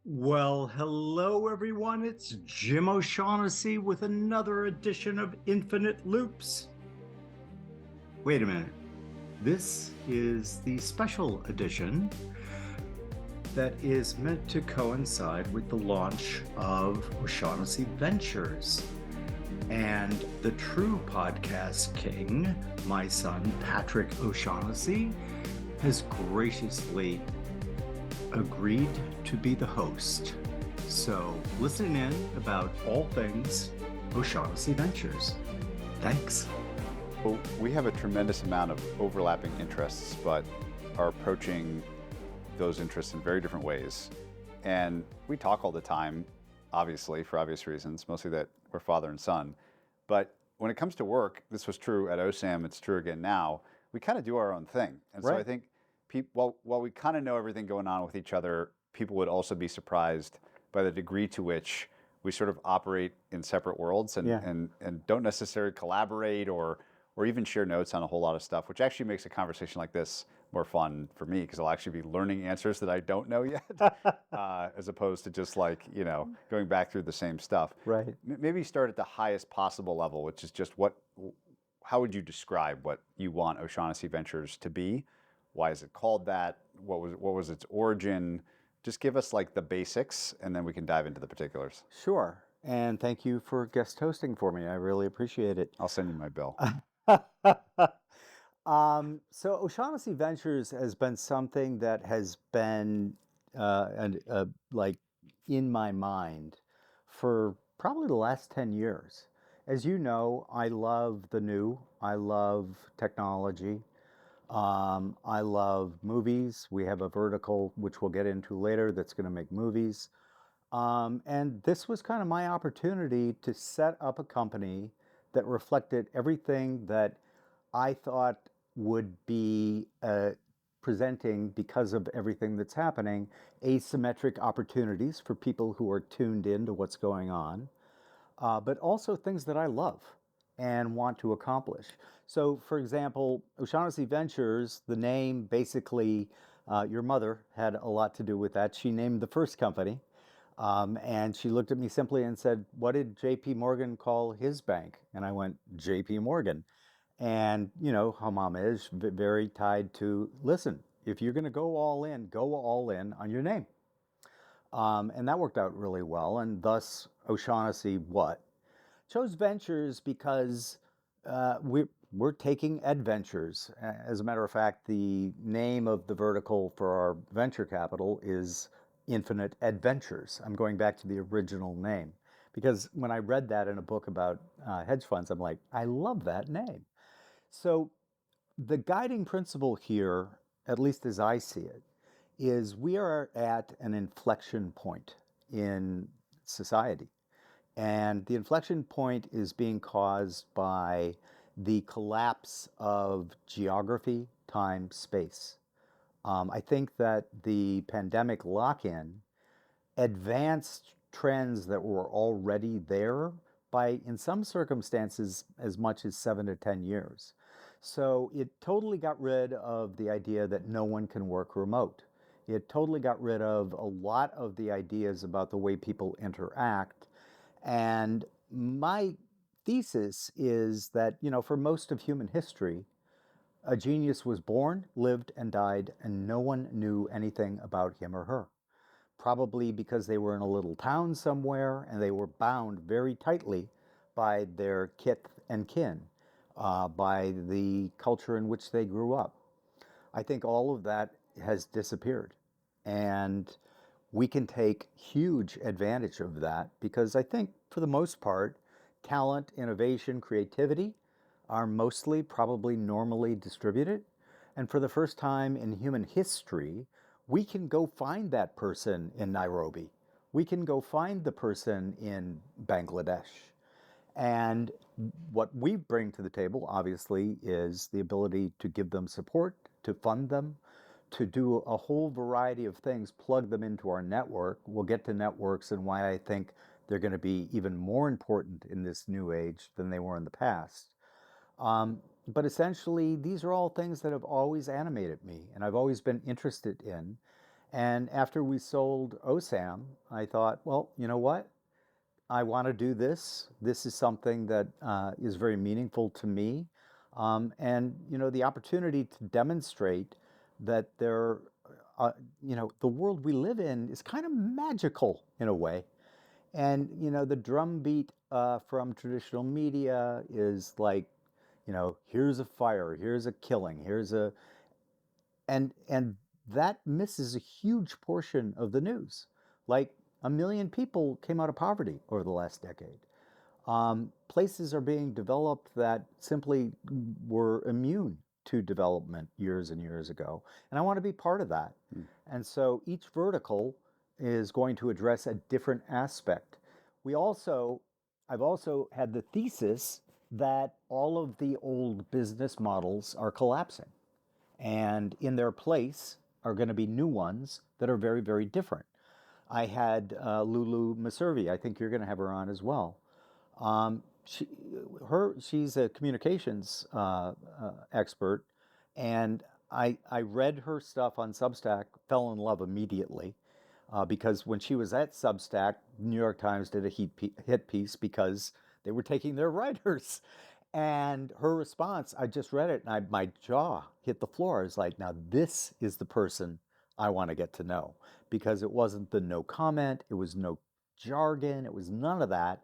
Well, hello everyone. It's Jim O'Shaughnessy with another edition of Infinite Loops. Wait a minute. This is the special edition that is meant to coincide with the launch of O'Shaughnessy Ventures. And the true podcast king, my son, Patrick O'Shaughnessy, has graciously agreed to be the host. So listen in about all things O'Shaughnessy Ventures. Thanks. Well, we have a tremendous amount of overlapping interests, but are approaching those interests in very different ways. And we talk all the time, obviously, for obvious reasons, mostly that we're father and son. But when it comes to work, this was true at OSAM, it's true again now, we kind of do our own thing. And so I Right. think while we kind of know everything going on with each other, people would also be surprised by the degree to which we sort of operate in separate worlds and, Yeah. and don't necessarily collaborate or even share notes on a whole lot of stuff, which actually makes a conversation like this more fun for me because I'll actually be learning answers that I don't know yet, as opposed to just like, going back through the same stuff. Right. Maybe start at the highest possible level, which is just how would you describe what you want O'Shaughnessy Ventures to be? Why is it called that? What was its origin? Just give us like the basics, and then we can dive into the particulars. Sure. And thank you for guest hosting for me. I really appreciate it. I'll send you my bill. So O'Shaughnessy Ventures has been something that has been like in my mind for probably the last 10 years. As you know, I love the new. I love technology. I love movies. We have a vertical, which we'll get into later, that's going to make movies. And this was kind of my opportunity to set up a company that reflected everything that I thought would be presenting, because of everything that's happening, asymmetric opportunities for people who are tuned in to what's going on, but also things that I love and want to accomplish. So, for example, O'Shaughnessy Ventures, the name basically, your mother had a lot to do with that. She named the first company. And she looked at me simply and said, "What did JP Morgan call his bank?" And I went, "JP Morgan." And you know how mom is, very tied to, listen, if you're going to go all in on your name. And that worked out really well. And thus, O'Shaughnessy what? Chose ventures because we're taking adventures. As a matter of fact, the name of the vertical for our venture capital is Infinite Adventures. I'm going back to the original name because when I read that in a book about hedge funds, I'm like, I love that name. So the guiding principle here, at least as I see it, is we are at an inflection point in society. And the inflection point is being caused by the collapse of geography, time, space. I think that the pandemic lock in advanced trends that were already there by, in some circumstances, as much as 7 to 10 years. So it totally got rid of the idea that no one can work remote. It totally got rid of a lot of the ideas about the way people interact. And my thesis is that, for most of human history, a genius was born, lived, and died, and no one knew anything about him or her. Probably because they were in a little town somewhere and they were bound very tightly by their kith and kin, by the culture in which they grew up. I think all of that has disappeared. And we can take huge advantage of that because I think, for the most part, talent, innovation, creativity are mostly probably normally distributed. And for the first time in human history, we can go find that person in Nairobi. We can go find the person in Bangladesh. And what we bring to the table, obviously, is the ability to give them support, to fund them, to do a whole variety of things, plug them into our network. We'll get to networks and why I think they're going to be even more important in this new age than they were in the past. But essentially, these are all things that have always animated me and I've always been interested in. And after we sold OSAM, I thought, well, you know what? I want to do this. This is something that is very meaningful to me. And, the opportunity to demonstrate that uh, the world we live in is kind of magical in a way. And, the drumbeat from traditional media is like, here's a fire, here's a killing, and that misses a huge portion of the news. Like 1 million people came out of poverty over the last decade. Places are being developed that simply were immune to development years and years ago. And I want to be part of that. Mm. And so each vertical is going to address a different aspect. We also, I've also had the thesis that all of the old business models are collapsing. And in their place are going to be new ones that are very, very different. I had Lulu Maservi. I think you're going to have her on as well. Um, she, she's a communications expert, and I read her stuff on Substack, fell in love immediately, because when she was at Substack, New York Times did a hit piece because they were taking their writers. And her response, I just read it and my jaw hit the floor. I was like, now this is the person I want to get to know, because it wasn't the no comment, it was no jargon, it was none of that.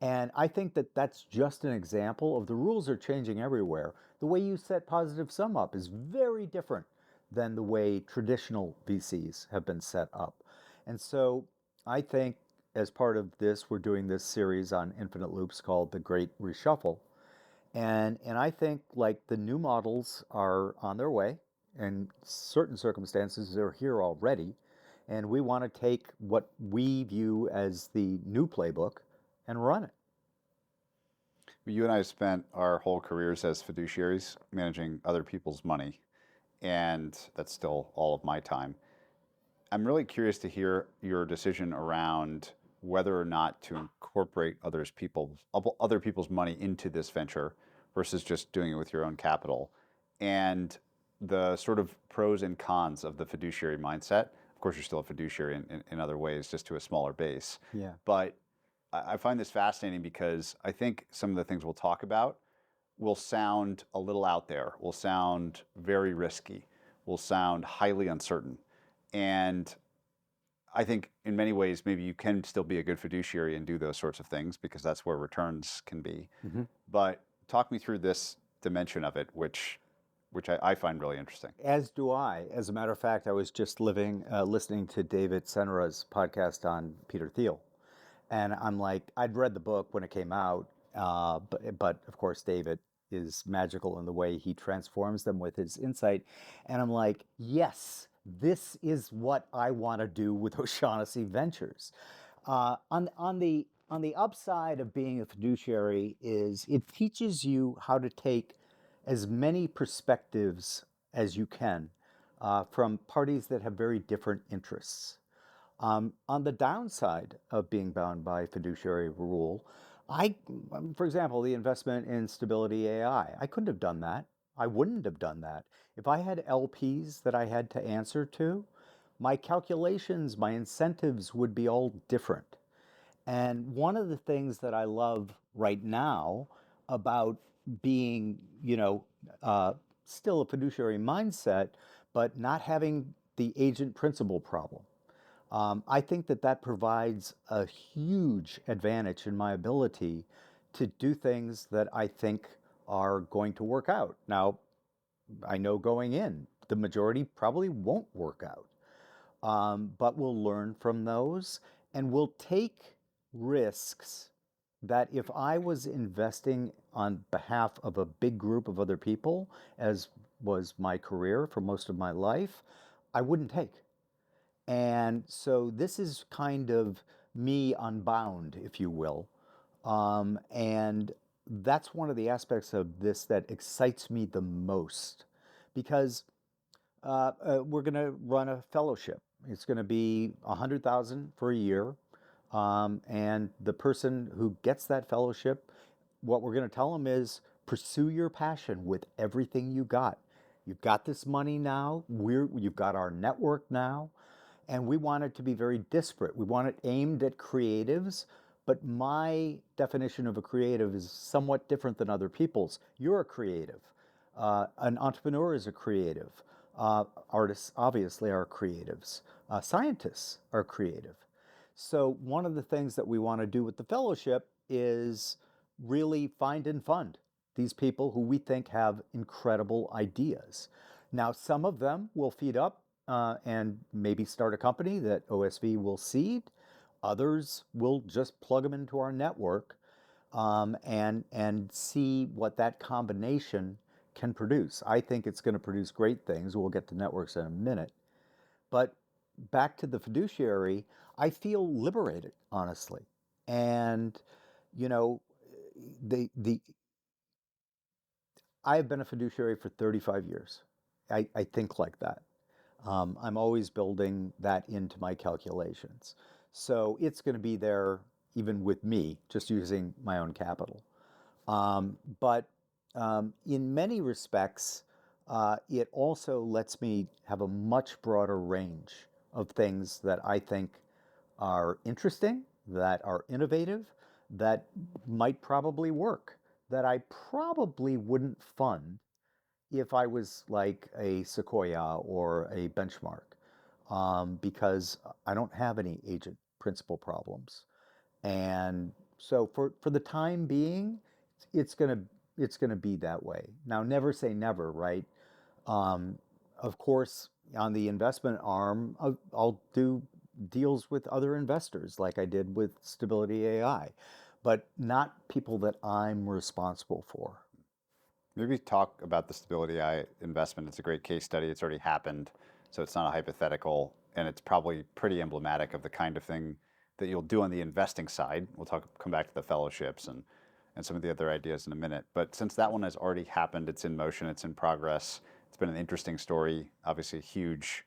And I think that that's just an example of the rules are changing everywhere. The way you set positive sum up is very different than the way traditional VCs have been set up. And so I think as part of this, we're doing this series on infinite loops called The Great Reshuffle. And I think like the new models are on their way. In certain circumstances, they're here already. And we want to take what we view as the new playbook and run it. You and I have spent our whole careers as fiduciaries managing other people's money, and that's still all of my time. I'm really curious to hear your decision around whether or not to incorporate other people's money into this venture versus just doing it with your own capital, and the sort of pros and cons of the fiduciary mindset. Of course, you're still a fiduciary in other ways, just to a smaller base. Yeah. But I find this fascinating because I think some of the things we'll talk about will sound a little out there, will sound very risky, will sound highly uncertain. And I think in many ways, maybe you can still be a good fiduciary and do those sorts of things because that's where returns can be. Mhm. But talk me through this dimension of it, which I find really interesting. As do I. As a matter of fact, I was just listening to David Senra's podcast on Peter Thiel. And I'm like, I'd read the book when it came out, but of course, David is magical in the way he transforms them with his insight. And I'm like, yes, this is what I want to do with O'Shaughnessy Ventures. On the upside of being a fiduciary is it teaches you how to take as many perspectives as you can from parties that have very different interests. On the downside of being bound by fiduciary rule, for example, the investment in Stability AI, I couldn't have done that. I wouldn't have done that. If I had LPs that I had to answer to, my calculations, my incentives would be all different. And one of the things that I love right now about being, still a fiduciary mindset, but not having the agent principal problem. I think that that provides a huge advantage in my ability to do things that I think are going to work out. Now, I know going in, the majority probably won't work out, but we'll learn from those and we'll take risks that if I was investing on behalf of a big group of other people, as was my career for most of my life, I wouldn't take. And so this is kind of me unbound, if you will. And that's one of the aspects of this that excites me the most because we're going to run a fellowship. It's going to be 100,000 for a year. And the person who gets that fellowship, what we're going to tell them is pursue your passion with everything you got. You've got this money now. You've got our network now. And we want it to be very disparate. We want it aimed at creatives, but my definition of a creative is somewhat different than other people's. You're a creative. An entrepreneur is a creative. Artists obviously are creatives. Scientists are creative. So one of the things that we want to do with the fellowship is really find and fund these people who we think have incredible ideas. Now, some of them will feed up and maybe start a company that OSV will seed. Others will just plug them into our network and see what that combination can produce. I think it's going to produce great things. We'll get to networks in a minute. But back to the fiduciary, I feel liberated, honestly. And you know, the I have been a fiduciary for 35 years. I think like that. I'm always building that into my calculations. So it's going to be there even with me, just using my own capital. But in many respects, it also lets me have a much broader range of things that I think are interesting, that are innovative, that might probably work, that I probably wouldn't fund if I was like a Sequoia or a Benchmark, because I don't have any agent principal problems. And so for the time being, it's gonna it's gonna be that way. Now, never say never, right? Um, of course, on the investment arm, I'll do deals with other investors like I did with Stability AI, but not people that I'm responsible for. Maybe talk about the Stability AI investment. It's a great case study. It's already happened, so it's not a hypothetical, and it's probably pretty emblematic of the kind of thing that you'll do on the investing side. We'll come back to the fellowships and some of the other ideas in a minute. But since that one has already happened, it's in motion, it's in progress. It's been an interesting story. Obviously, a huge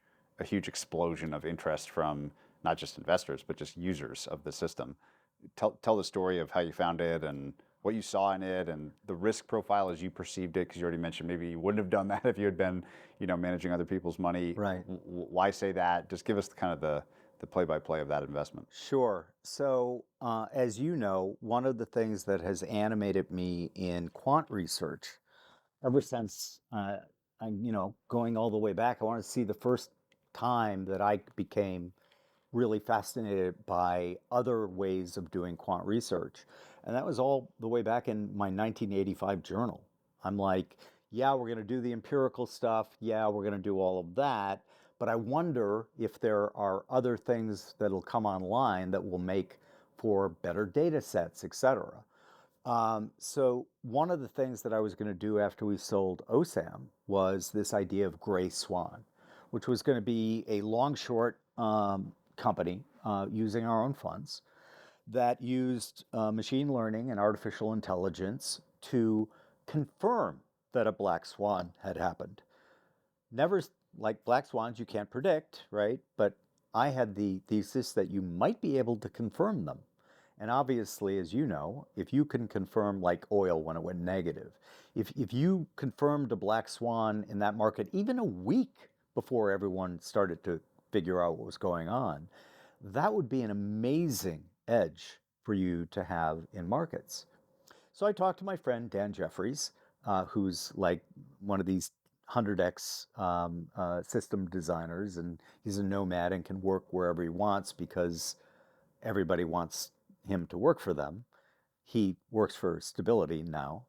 explosion of interest from not just investors but just users of the system. Tell the story of how you found it and what you saw in it and the risk profile as you perceived it, because you already mentioned maybe you wouldn't have done that if you had been, managing other people's money. Right. Why say that? Just give us kind of the play-by-play of that investment. Sure. So, as you know, one of the things that has animated me in quant research ever since going all the way back, I want to see the first time that I became really fascinated by other ways of doing quant research. And that was all the way back in my 1985 journal. I'm like, yeah, we're going to do the empirical stuff. Yeah, we're going to do all of that. But I wonder if there are other things that'll come online that will make for better data sets, et cetera. So one of the things that I was going to do after we sold OSAM was this idea of gray swan, which was going to be a long short company using our own funds that used machine learning and artificial intelligence to confirm that a black swan had happened. Never, like black swans, you can't predict, right? But I had the thesis that you might be able to confirm them. And obviously, as you know, if you can confirm like oil when it went negative, if you confirmed a black swan in that market even a week before everyone started to figure out what was going on, that would be an amazing edge for you to have in markets. So I talked to my friend Dan Jeffries, who's like one of these 100x system designers, and he's a nomad and can work wherever he wants because everybody wants him to work for them. He works for Stability now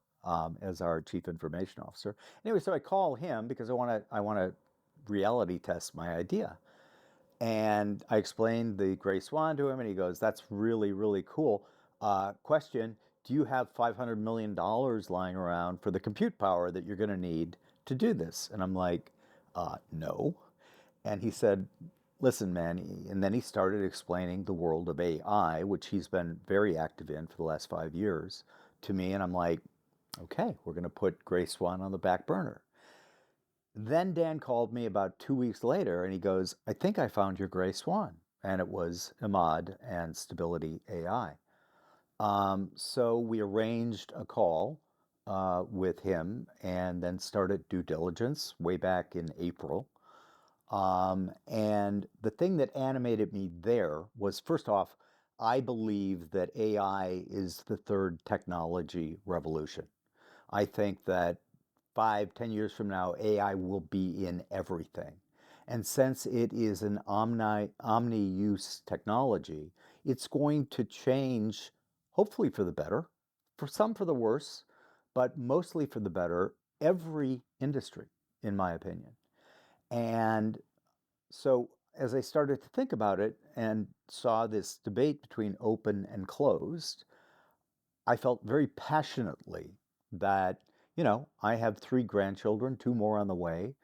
as our chief information officer. Anyway, so I call him because I want to reality test my idea. And I explained the gray swan to him, and he goes, "That's really, really cool. Question: do you have $500 million lying around for the compute power that you're going to need to do this?" And I'm like, "No." And he said, "Listen, man." And then he started explaining the world of AI, which he's been very active in for the last 5 years, to me. And I'm like, "Okay, we're going to put gray swan on the back burner." Then Dan called me about 2 weeks later and he goes, "I think I found your gray swan." And it was Ahmad and Stability AI. So we arranged a call with him and then started due diligence way back in April. And the thing that animated me there was, first off, I believe that AI is the third technology revolution. I think that 5, 10 years from now, AI will be in everything. And since it is an omni-use technology, it's going to change, hopefully for the better, for some for the worse, but mostly for the better, every industry, in my opinion. And so as I started to think about it and saw this debate between open and closed, I felt very passionately that, I have 3 grandchildren, 2 more on the way.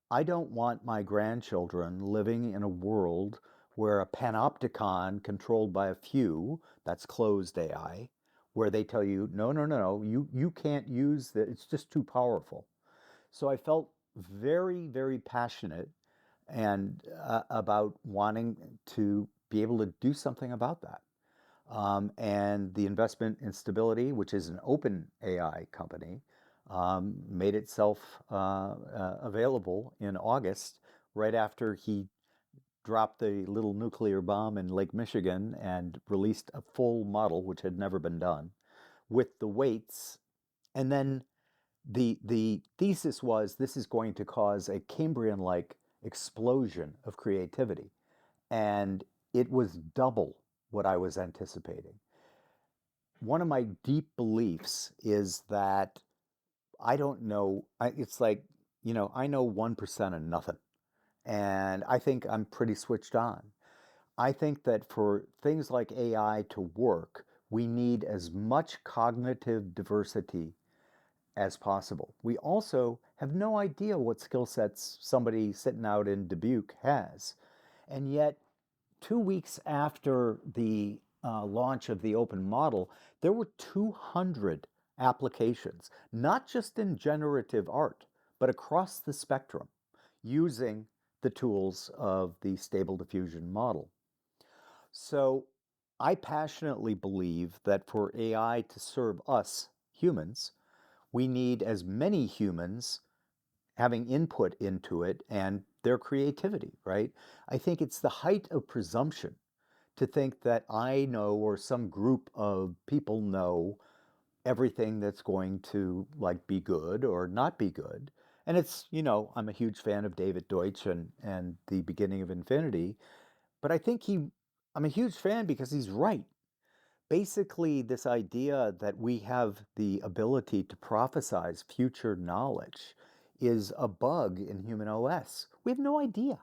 I don't want my grandchildren living in a world where a panopticon controlled by a few, that's closed AI, where they tell you, no, no, no, no, you can't use that. It's just too powerful. So I felt very, very passionate and about wanting to be able to do something about that. And the investment in Stability, which is an open AI company, made itself available in August, right after he dropped the little nuclear bomb in Lake Michigan and released a full model, which had never been done, with the weights. And then the thesis was this is going to cause a Cambrian-like explosion of creativity. And it was double what I was anticipating. One of my deep beliefs is that I don't know. It's like, I know 1% of nothing. And I think I'm pretty switched on. I think that for things like AI to work, we need as much cognitive diversity as possible. We also have no idea what skill sets somebody sitting out in Dubuque has. And yet, 2 weeks after the launch of the open model, there were 200 applications, not just in generative art, but across the spectrum, using the tools of the Stable Diffusion model. So I passionately believe that for AI to serve us humans, we need as many humans having input into it and their creativity, right? I think it's the height of presumption to think that I know or some group of people know everything that's going to like be good or not be good. And it's, I'm a huge fan of David Deutsch and the beginning of infinity, but I'm a huge fan because he's right. Basically, this idea that we have the ability to prophesize future knowledge is a bug in human OS. We have no idea.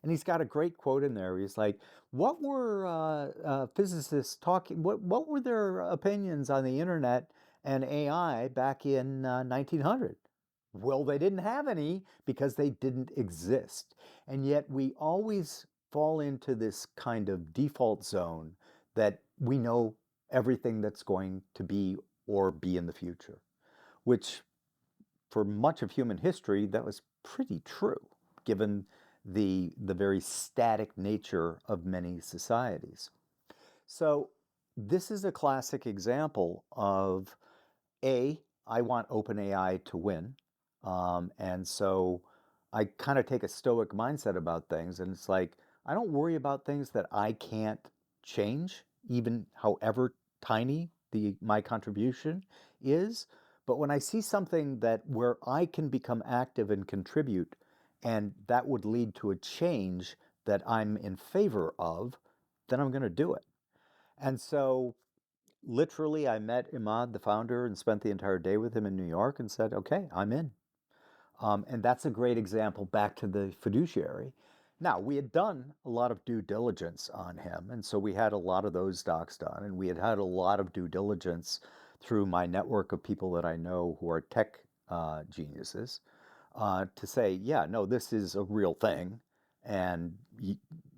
And he's got a great quote in there. He's like, "What were physicists talking? What were their opinions on the internet and AI back in 1900?" Well, they didn't have any because they didn't exist. And yet we always fall into this kind of default zone that we know everything that's going to be or be in the future, which for much of human history, that was pretty true, given the very static nature of many societies. So this is a classic example of I want OpenAI to win. And so I kind of take a stoic mindset about things. And it's like, I don't worry about things that I can't change, even however tiny my contribution is. But when I see something that where I can become active and contribute, and that would lead to a change that I'm in favor of, then I'm going to do it. And so literally, I met Imad, the founder, and spent the entire day with him in New York and said, okay, I'm in. And that's a great example back to the fiduciary. Now, we had done a lot of due diligence on him, and so we had a lot of those docs done, and we had had a lot of due diligence through my network of people that I know who are tech geniuses to say, yeah, no, this is a real thing, and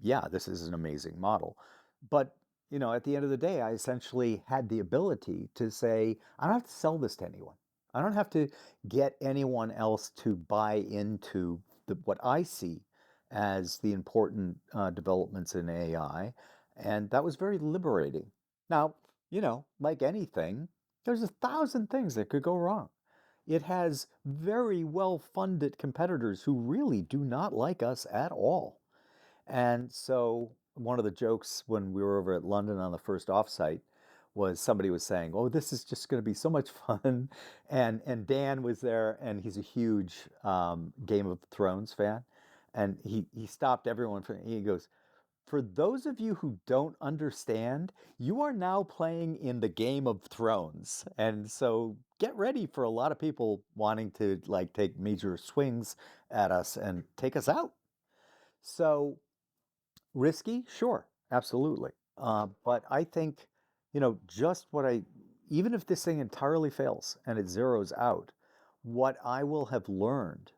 yeah, this is an amazing model. But at the end of the day, I essentially had the ability to say, I don't have to sell this to anyone. I don't have to get anyone else to buy into what I see as the important developments in AI. And that was very liberating. Now, like anything, there's 1,000 things that could go wrong. It has very well-funded competitors who really do not like us at all. And so one of the jokes when we were over at London on the first offsite was somebody was saying, "Oh, this is just going to be so much fun," and Dan was there, and he's a huge Game of Thrones fan, and he stopped everyone from. He goes, "For those of you who don't understand, you are now playing in the Game of Thrones, and so get ready for a lot of people wanting to like take major swings at us and take us out." So risky, sure, absolutely. But I think, just even if this thing entirely fails and it zeroes out, what I will have learned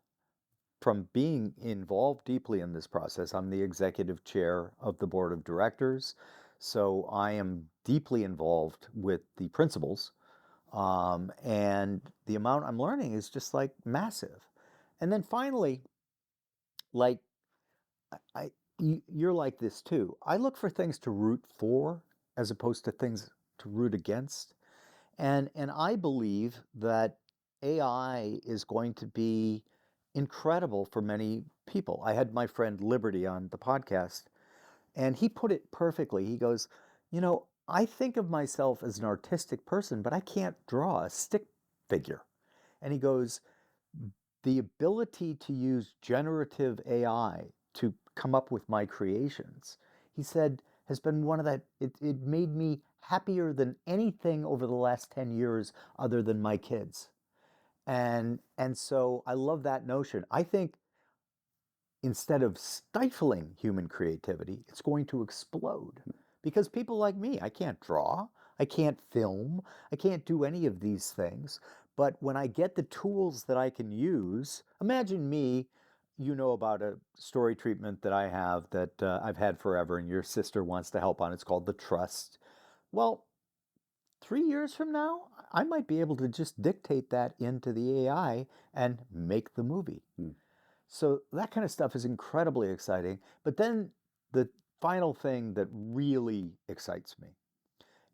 from being involved deeply in this process, I'm the executive chair of the board of directors. So I am deeply involved with the principals. And the amount I'm learning is just like massive. And then finally, like I you're like this too. I look for things to root for as opposed to things to root against. And I believe that AI is going to be incredible for many people. I had my friend Liberty on the podcast, and he put it perfectly. He goes, I think of myself as an artistic person, but I can't draw a stick figure. And he goes, the ability to use generative AI to come up with my creations, he said, has been one of it made me happier than anything over the last 10 years other than my kids. And so I love that notion. I think instead of stifling human creativity, it's going to explode. Because people like me, I can't draw, I can't film, I can't do any of these things. But when I get the tools that I can use, imagine me, about a story treatment that I have that I've had forever and your sister wants to help on. It's called The Trust. Well, 3 years from now, I might be able to just dictate that into the AI and make the movie. Hmm. So that kind of stuff is incredibly exciting. But then the final thing that really excites me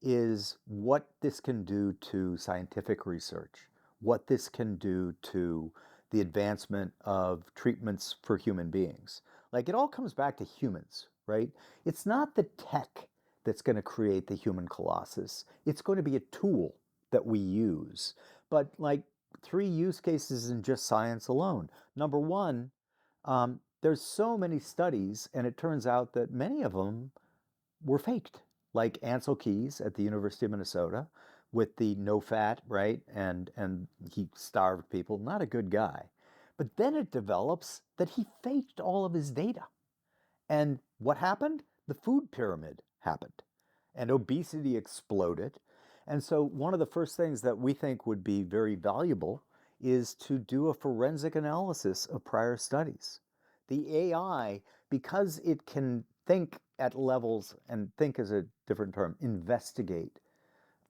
is what this can do to scientific research, what this can do to the advancement of treatments for human beings. Like it all comes back to humans, right? It's not the tech that's going to create the human colossus. It's going to be a tool that we use. But like three use cases in just science alone. Number one, there's so many studies, and it turns out that many of them were faked, like Ansel Keys at the University of Minnesota with the no fat, right? And he starved people, not a good guy. But then it develops that he faked all of his data. And what happened? The food pyramid happened, and obesity exploded. And so, one of the first things that we think would be very valuable is to do a forensic analysis of prior studies. The AI, because it can think at levels, and think is a different term, investigate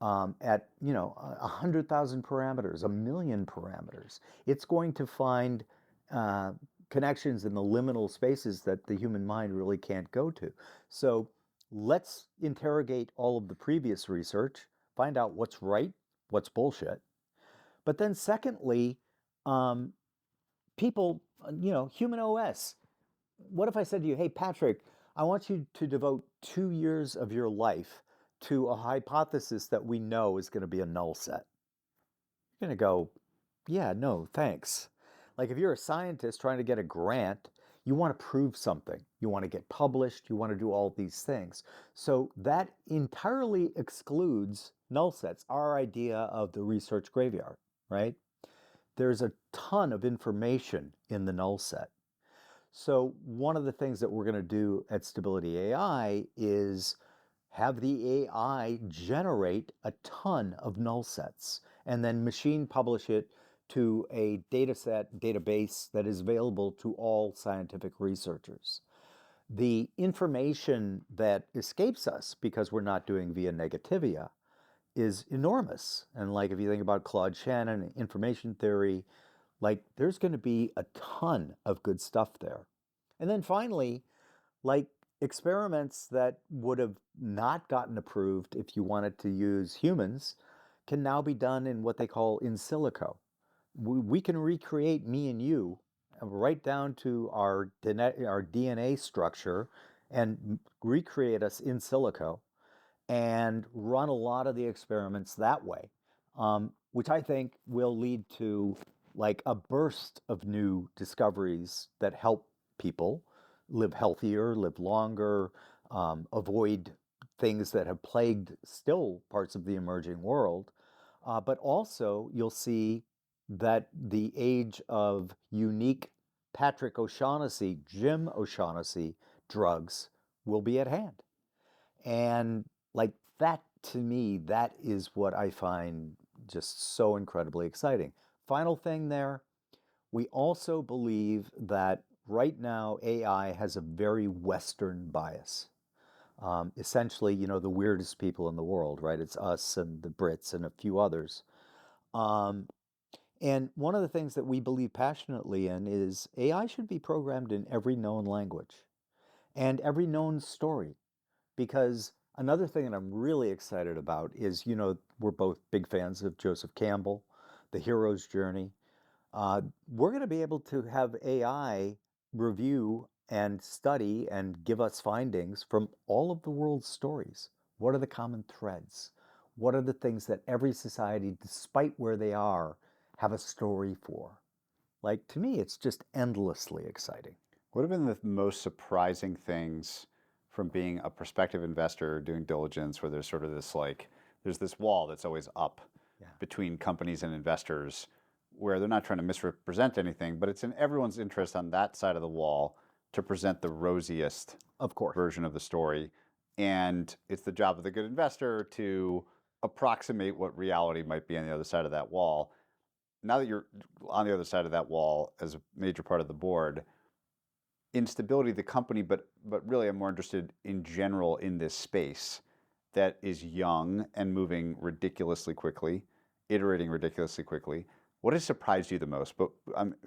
at 100,000 parameters, 1 million parameters. It's going to find uh, connections in the liminal spaces that the human mind really can't go to. So let's interrogate all of the previous research, find out what's right, what's bullshit. But then secondly, um, people, human OS. What if I said to you, hey, Patrick, I want you to devote 2 years of your life to a hypothesis that we know is going to be a null set? You're going to go, yeah, no, thanks. Like if you're a scientist trying to get a grant, you want to prove something. You want to get published. You want to do all these things. So that entirely excludes null sets, our idea of the research graveyard, right? There's a ton of information in the null set. So one of the things that we're going to do at Stability AI is have the AI generate a ton of null sets and then machine publish it to a data set database that is available to all scientific researchers. The information that escapes us because we're not doing via negativia is enormous. And like if you think about Claude Shannon, information theory, like there's going to be a ton of good stuff there. And then finally, like experiments that would have not gotten approved if you wanted to use humans can now be done in what they call in silico. we can recreate me and you right down to our DNA structure and recreate us in silico and run a lot of the experiments that way, which I think will lead to like a burst of new discoveries that help people live healthier, live longer, avoid things that have plagued still parts of the emerging world. But also, you'll see that the age of unique Patrick O'Shaughnessy, Jim O'Shaughnessy drugs will be at hand. And like that to me, that is what I find just so incredibly exciting. Final thing there, we also believe that right now AI has a very Western bias. Essentially, the weirdest people in the world, right? It's us and the Brits and a few others. Um, and one of the things that we believe passionately in is AI should be programmed in every known language and every known story. Because another thing that I'm really excited about is, we're both big fans of Joseph Campbell, The Hero's Journey. We're going to be able to have AI review and study and give us findings from all of the world's stories. What are the common threads? What are the things that every society, despite where they are, have a story for? Like, to me, it's just endlessly exciting. What have been the most surprising things from being a prospective investor doing diligence where there's sort of this like, there's this wall that's always up Yeah, between companies and investors where they're not trying to misrepresent anything, but it's in everyone's interest on that side of the wall to present the rosiest of course. version of the story. And it's the job of the good investor to approximate what reality might be on the other side of that wall. Now that you're on the other side of that wall as a major part of the board, instability of the company, but really I'm more interested in general in this space that is young and moving ridiculously quickly, iterating ridiculously quickly. What has surprised you the most? But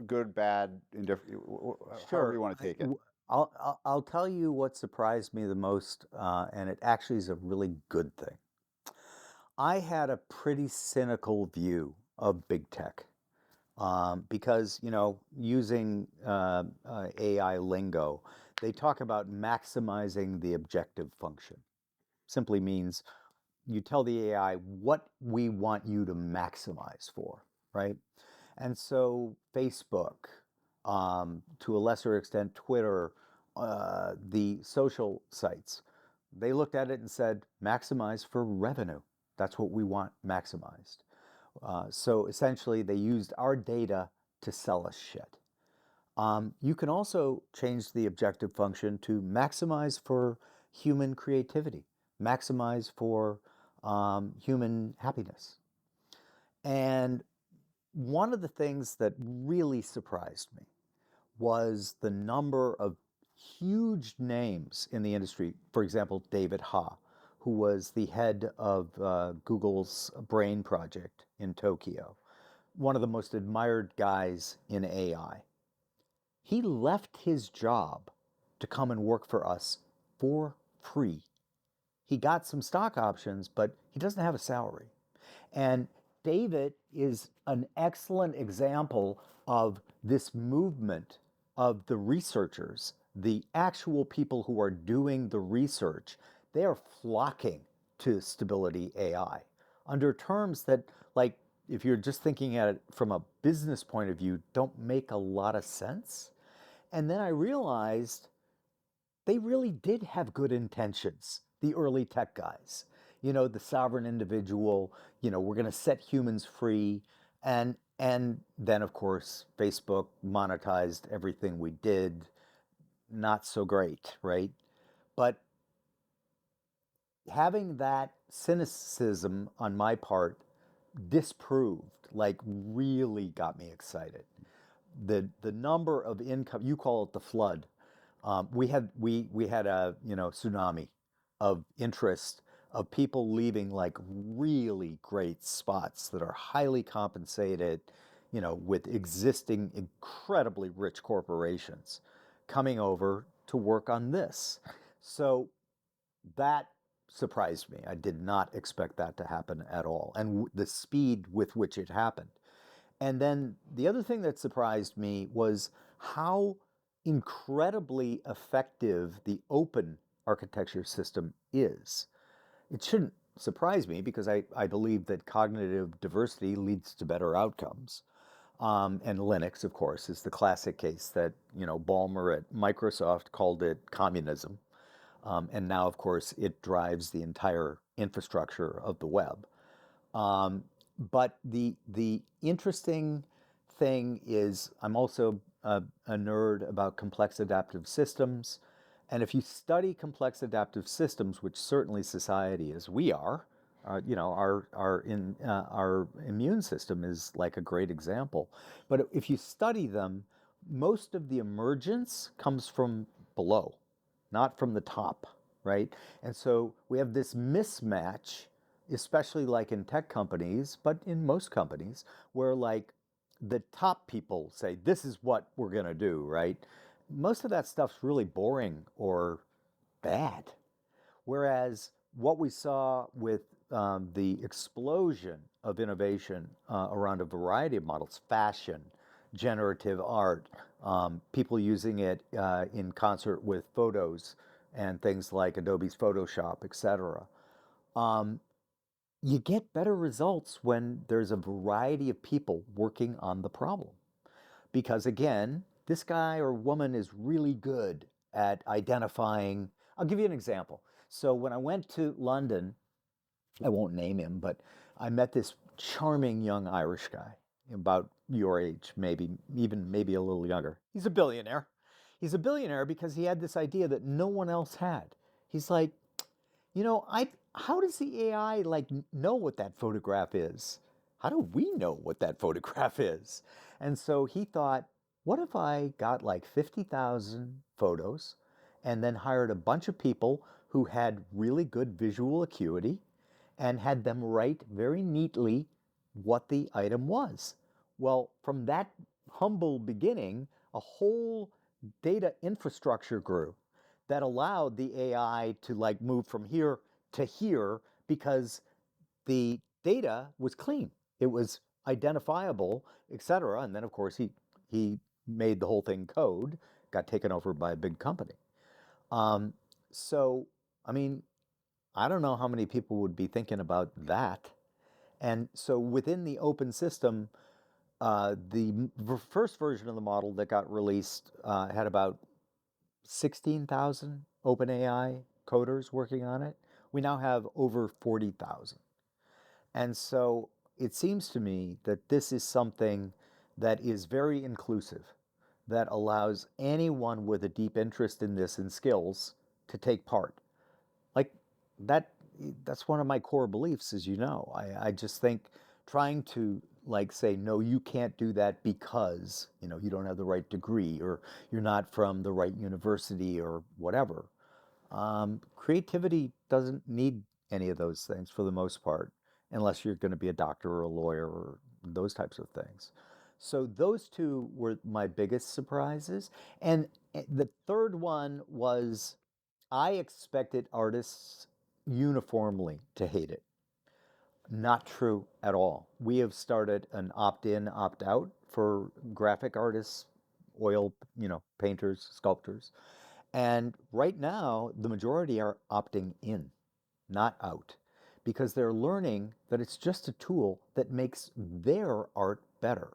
good, bad, indifferent, however you Sure. want to take it. I'll tell you what surprised me the most, and it actually is a really good thing. I had a pretty cynical view of big tech because, using AI lingo, they talk about maximizing the objective function. Simply means you tell the AI what we want you to maximize for, right? And so Facebook, to a lesser extent, Twitter, the social sites, they looked at it and said, maximize for revenue. That's what we want maximized. So essentially, they used our data to sell us shit. You can also change the objective function to maximize for human creativity, maximize for human happiness. And one of the things that really surprised me was the number of huge names in the industry. For example, David Ha, who was the head of Google's Brain project in Tokyo, one of the most admired guys in AI. He left his job to come and work for us for free. He got some stock options, but he doesn't have a salary. And David is an excellent example of this movement of the researchers, the actual people who are doing the research. They are flocking to Stability AI under terms that, like, if you're just thinking at it from a business point of view, don't make a lot of sense. And then I realized they really did have good intentions, the early tech guys. The sovereign individual, we're going to set humans free. And then, of course, Facebook monetized everything we did. Not so great, right? But having that cynicism on my part disproved, like, really got me excited. The number of income, you call it the flood. We had a tsunami of interest of people leaving like really great spots that are highly compensated, with existing incredibly rich corporations coming over to work on this. So that surprised me. I did not expect that to happen at all, and the speed with which it happened. And then the other thing that surprised me was how incredibly effective the open architecture system is. It shouldn't surprise me because I believe that cognitive diversity leads to better outcomes. And Linux, of course, is the classic case that, Ballmer at Microsoft called it communism. And now, of course, it drives the entire infrastructure of the web. Um, but the interesting thing is, I'm also a nerd about complex adaptive systems. And if you study complex adaptive systems, which certainly society is, we are, our immune system is like a great example. But if you study them, most of the emergence comes from below, not from the top, right? And so we have this mismatch, especially like in tech companies, but in most companies, where like the top people say, this is what we're going to do, right? Most of that stuff's really boring or bad. Whereas what we saw with the explosion of innovation around a variety of models, fashion, generative art, people using it in concert with photos and things like Adobe's Photoshop, etc. Um, you get better results when there's a variety of people working on the problem. Because again, this guy or woman is really good at identifying. I'll give you an example. So when I went to London, I won't name him, but I met this charming young Irish guy, about your age, maybe, even maybe a little younger. He's a billionaire. He's a billionaire because he had this idea that no one else had. He's like, I how does the AI like know what that photograph is? How do we know what that photograph is? And so he thought, what if I got like 50,000 photos and then hired a bunch of people who had really good visual acuity and had them write very neatly what the item was? Well, from that humble beginning, a whole data infrastructure grew that allowed the AI to like move from here to here because the data was clean. It was identifiable, etc. And then of course he made the whole thing code, got taken over by a big company. Um, so I mean, I don't know how many people would be thinking about that. And so within the open system, the first version of the model that got released had about 16,000 OpenAI coders working on it. We now have over 40,000. And so it seems to me that this is something that is very inclusive, that allows anyone with a deep interest in this and skills to take part. Like that that's one of my core beliefs, as you know. I just think trying to like say, no, you can't do that because, you don't have the right degree or you're not from the right university or whatever. Creativity doesn't need any of those things for the most part, unless you're going to be a doctor or a lawyer or those types of things. So those two were my biggest surprises. And the third one was I expected artists uniformly to hate it. Not true at all. We have started an opt-in, opt-out for graphic artists, oil, painters, sculptors. And right now, the majority are opting in, not out, because they're learning that it's just a tool that makes their art better.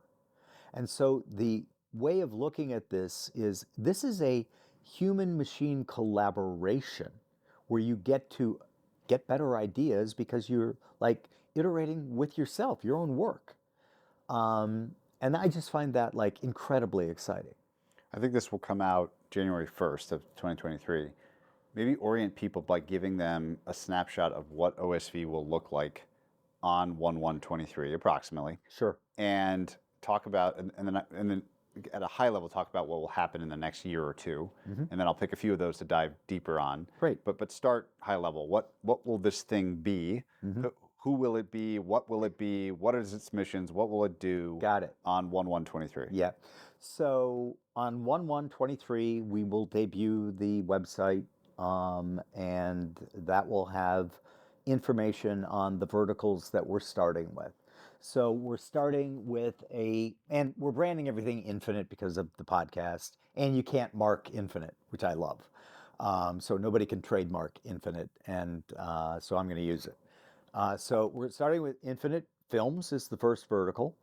And so the way of looking at this is a human machine collaboration where you get to get better ideas because you're like iterating with yourself, your own work. And I just find that like incredibly exciting. I think this will come out January 1st of 2023. Maybe orient people by giving them a snapshot of what OSV will look like on 1/1/23 approximately, Sure. and talk about and then at a high level talk about what will happen in the next year or two, Hmm. and then I'll pick a few of those to dive deeper on. Great. But start high level. What will this thing be? Hmm. Who will it be? What will it be? What is its missions? What will it do Got it. on 1/1/23? Yeah. So on 1/1/23, we will debut the website, and that will have information on the verticals that we're starting with. So we're starting with and we're branding everything Infinite because of the podcast, and you can't mark Infinite, which I love. So nobody can trademark Infinite, and so I'm going to use it. So we're starting with Infinite Films is the first vertical.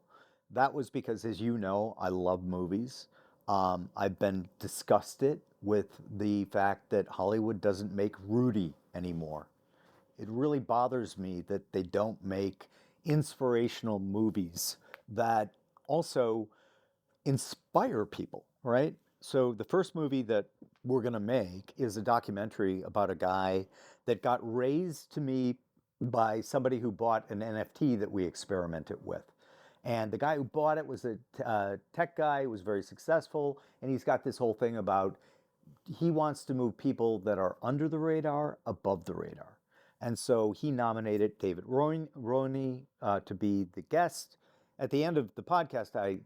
That was because, as you know, I love movies. I've been disgusted with the fact that Hollywood doesn't make Rudy anymore. It really bothers me that they don't make inspirational movies that also inspire people, right? So the first movie that we're going to make is a documentary about a guy that got raised to me by somebody who bought an NFT that we experimented with. And the guy who bought it was a tech guy who was very successful, and he's got this whole thing about he wants to move people that are under the radar above the radar. And so he nominated David Roney to be the guest. At the end of the podcast, I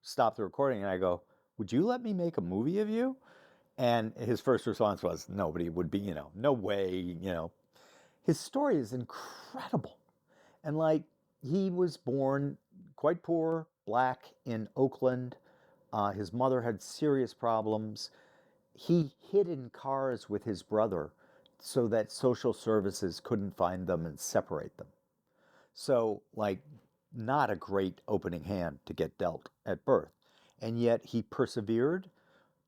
stopped the recording and I go, "Would you let me make a movie of you?" And his first response was, "Nobody would be, no way, His story is incredible. And like, he was born quite poor, black in Oakland. His mother had serious problems. He hid in cars with his brother so that social services couldn't find them and separate them. So, like, not a great opening hand to get dealt at birth. And yet he persevered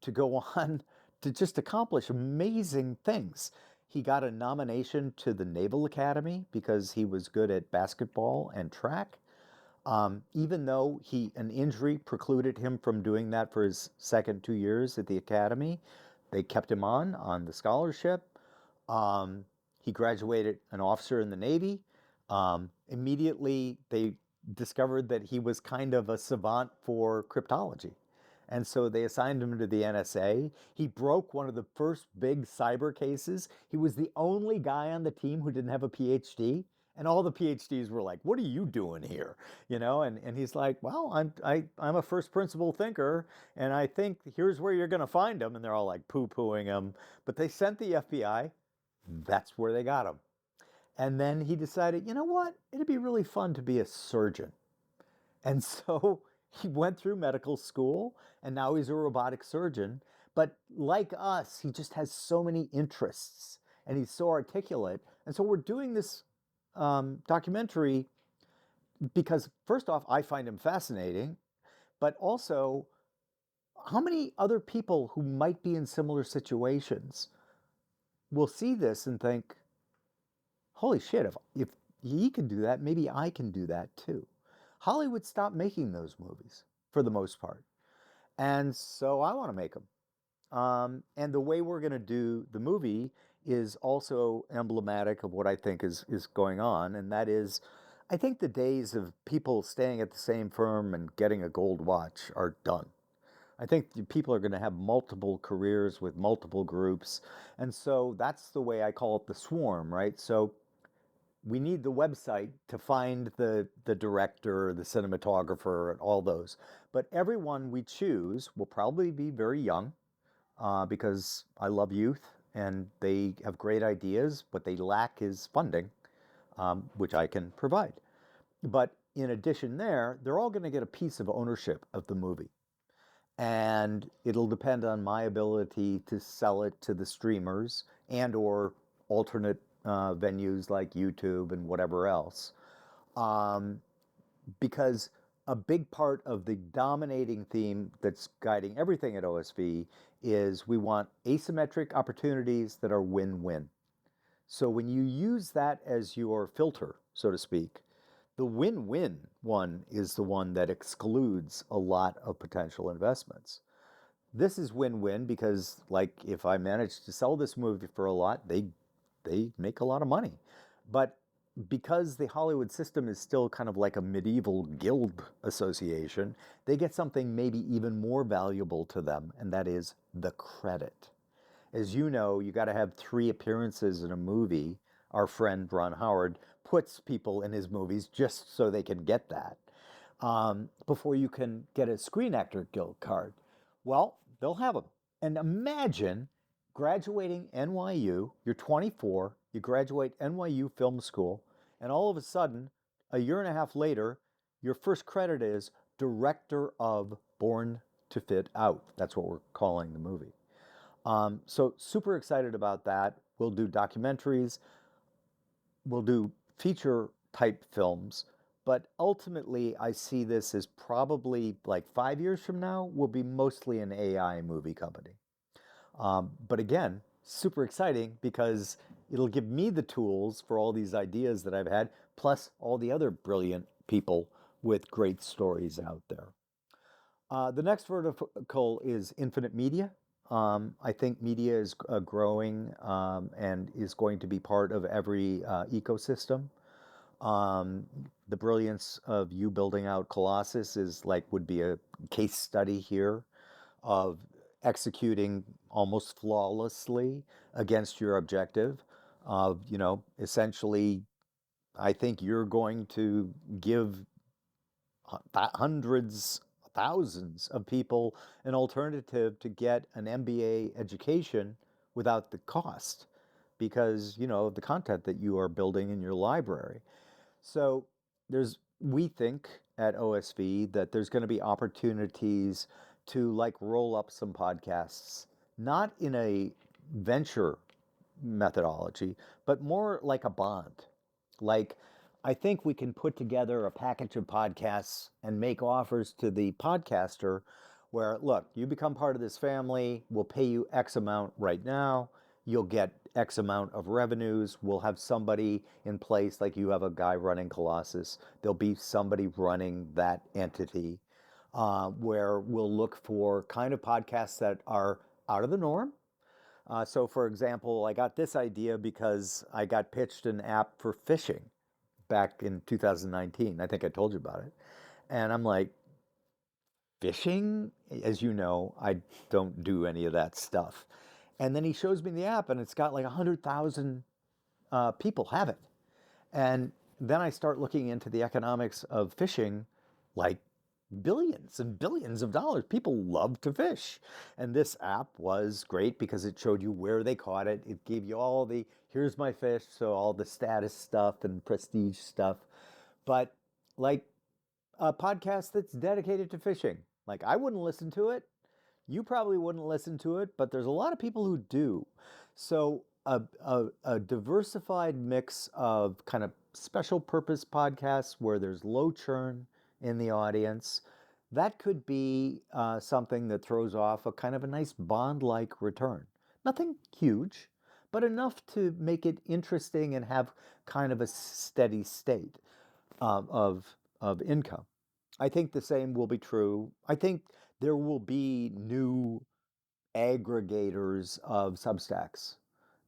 to go on to just accomplish amazing things. He got a nomination to the Naval Academy because he was good at basketball and track. Even though an injury precluded him from doing that for his second 2 years at the academy, they kept him on the scholarship. He graduated an officer in the Navy. Immediately, they discovered that he was kind of a savant for cryptology. And so they assigned him to the NSA. He broke one of the first big cyber cases. He was the only guy on the team who didn't have a PhD. And all the PhDs were like, "What are you doing here?" And he's like, "Well, I'm a first principle thinker, and I think here's where you're going to find him." And they're all like poo-pooing him. But they sent the FBI. That's where they got him. And then he decided, you know what? It'd be really fun to be a surgeon. And so he went through medical school and now he's a robotic surgeon. But like us, he just has so many interests and he's so articulate. And so we're doing this documentary because, first off, I find him fascinating, but also, how many other people who might be in similar situations will see this and think, holy shit, if he can do that, maybe I can do that too. Hollywood stopped making those movies for the most part. And so I want to make them. And the way we're going to do the movie is also emblematic of what I think is going on. And that is, I think the days of people staying at the same firm and getting a gold watch are done. I think people are going to have multiple careers with multiple groups. And so that's the way I call it the swarm, right? So we need the website to find the director, the cinematographer, and all those. But everyone we choose will probably be very young because I love youth and they have great ideas. What they lack is funding, which I can provide. But in addition, they're all going to get a piece of ownership of the movie. And it'll depend on my ability to sell it to the streamers and or alternate venues like YouTube and whatever else. Um, because a big part of the dominating theme that's guiding everything at OSV is we want asymmetric opportunities that are win-win. So when you use that as your filter, so to speak, the win-win one is the one that excludes a lot of potential investments. This is win-win because, like, if I manage to sell this movie for a lot, they make a lot of money. But because the Hollywood system is still kind of like a medieval guild association, they get something maybe even more valuable to them, and that is the credit. As you know, you got to have 3 appearances in a movie. Our friend Ron Howard puts people in his movies just so they can get that before you can get a Screen Actor Guild card. Well, they'll have them. And imagine graduating NYU, you're 24, you graduate NYU Film School, and all of a sudden, a year and a half later, your first credit is director of Born to Fit Out. That's what we're calling the movie. So super excited about that. We'll do documentaries, we'll do feature type films, but ultimately I see this as probably like 5 years from now, we'll be mostly an AI movie company. But again, super exciting because it'll give me the tools for all these ideas that I've had, plus all the other brilliant people with great stories out there. The next vertical is infinite media. I think media is growing and is going to be part of every ecosystem. Um, the brilliance of you building out Colossus is like would be a case study here of executing almost flawlessly against your objective. Of essentially, I think you're going to give hundreds, thousands of people an alternative to get an MBA education without the cost because, the content that you are building in your library. So we think at OSV that there's going to be opportunities to like roll up some podcasts, not in a venture methodology, but more like a bond. Like, I think we can put together a package of podcasts and make offers to the podcaster where, look, you become part of this family, we'll pay you X amount right now, you'll get X amount of revenues, we'll have somebody in place, like you have a guy running Colossus, there'll be somebody running that entity where we'll look for kind of podcasts that are out of the norm. So, for example, I got this idea because I got pitched an app for fishing back in 2019. I think I told you about it. And I'm like, fishing? As you know, I don't do any of that stuff. And then he shows me the app, and it's got like 100,000 people have it. And then I start looking into the economics of fishing, like billions and billions of dollars. People love to fish. And this app was great because it showed you where they caught it. It gave you all the, here's my fish, so all the status stuff and prestige stuff. But like a podcast that's dedicated to fishing, like I wouldn't listen to it. You probably wouldn't listen to it, but there's a lot of people who do. So a diversified mix of kind of special purpose podcasts where there's low churn in the audience, that could be something that throws off a kind of a nice bond-like return. Nothing huge, but enough to make it interesting and have kind of a steady state of income. I think the same will be true. I think there will be new aggregators of Substacks.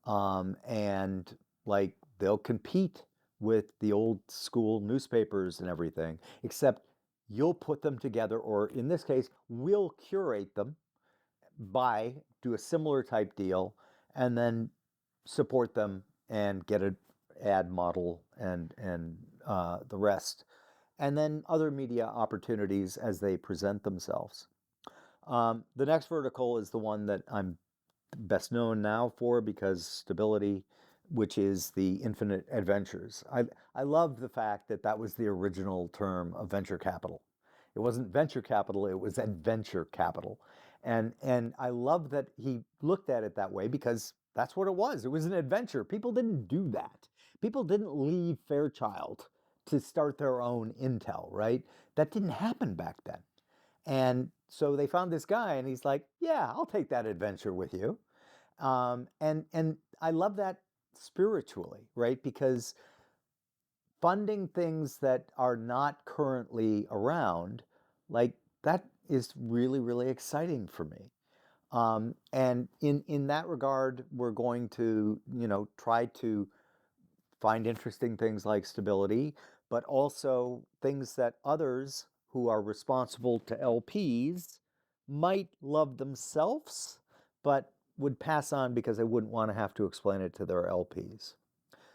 And like they'll compete with the old school newspapers and everything, except you'll put them together, or in this case, we'll curate them do a similar type deal, and then support them and get an ad model and the rest, and then other media opportunities as they present themselves. The next vertical is the one that I'm best known now for because stability, which is the infinite adventures. I love the fact that that was the original term of venture capital. It wasn't venture capital, it was adventure capital. And I love that he looked at it that way because that's what it was. It was an adventure. People didn't do that. People didn't leave Fairchild to start their own Intel, right? That didn't happen back then. And so they found this guy, and he's like, "Yeah, I'll take that adventure with you." And I love that spiritually, right? Because funding things that are not currently around, like that is really, really exciting for me. And in that regard, we're going to, try to find interesting things like stability, but also things that others who are responsible to LPs might love themselves, but would pass on because they wouldn't want to have to explain it to their LPs.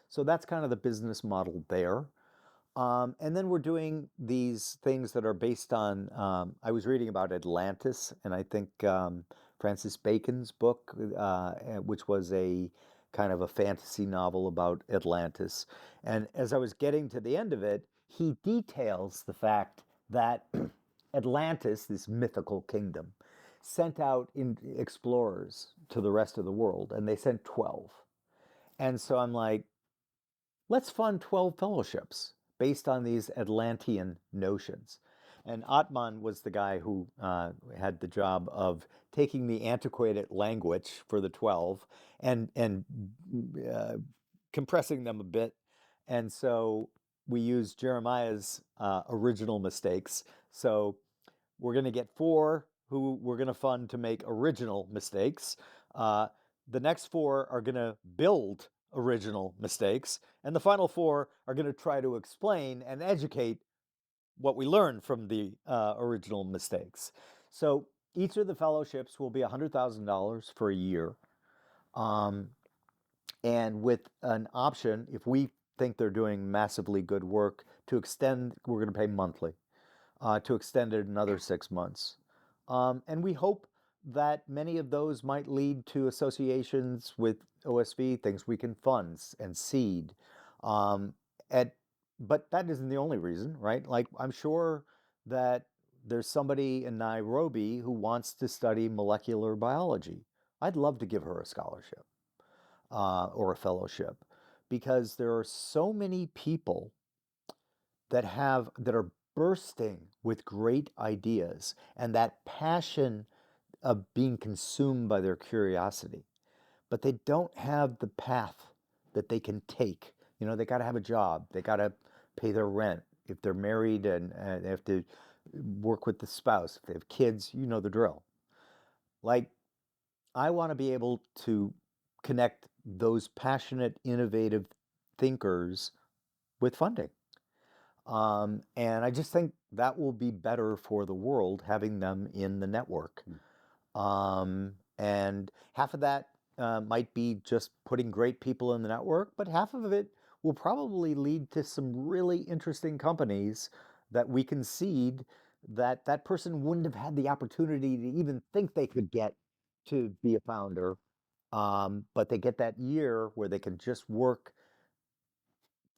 So that's kind of the business model there. And then we're doing these things that are based on, I was reading about Atlantis, and I think Francis Bacon's book, which was a kind of a fantasy novel about Atlantis. And as I was getting to the end of it, he details the fact that Atlantis, this mythical kingdom, sent out explorers to the rest of the world, and they sent 12. And so I'm like, let's fund 12 fellowships based on these Atlantean notions. And Atman was the guy who had the job of taking the antiquated language for the 12 and uh, compressing them a bit. And so we used Jeremiah's original mistakes. So we're going to get 4 who we're going to fund to make original mistakes. Uh, the next 4 are going to build original mistakes. And the final 4 are going to try to explain and educate what we learned from the original mistakes. So each of the fellowships will be $100,000 for a year. Um, and with an option, if we think they're doing massively good work, to extend, we're going to pay monthly to extend it another 6 months. And we hope that many of those might lead to associations with OSV, things we can fund and seed. Um, at, but that isn't the only reason, right? Like, I'm sure that there's somebody in Nairobi who wants to study molecular biology. I'd love to give her a scholarship or a fellowship because there are so many people that are bursting with great ideas and that passion of being consumed by their curiosity, but they don't have the path that they can take. You know, they got to have a job, they got to pay their rent. If they're married and they have to work with the spouse, if they have kids, you know the drill. Like, I want to be able to connect those passionate, innovative thinkers with funding. And I just think that will be better for the world having them in the network. And half of that might be just putting great people in the network, but half of it will probably lead to some really interesting companies that we can seed that that person wouldn't have had the opportunity to even think they could get to be a founder. But they get that year where they can just work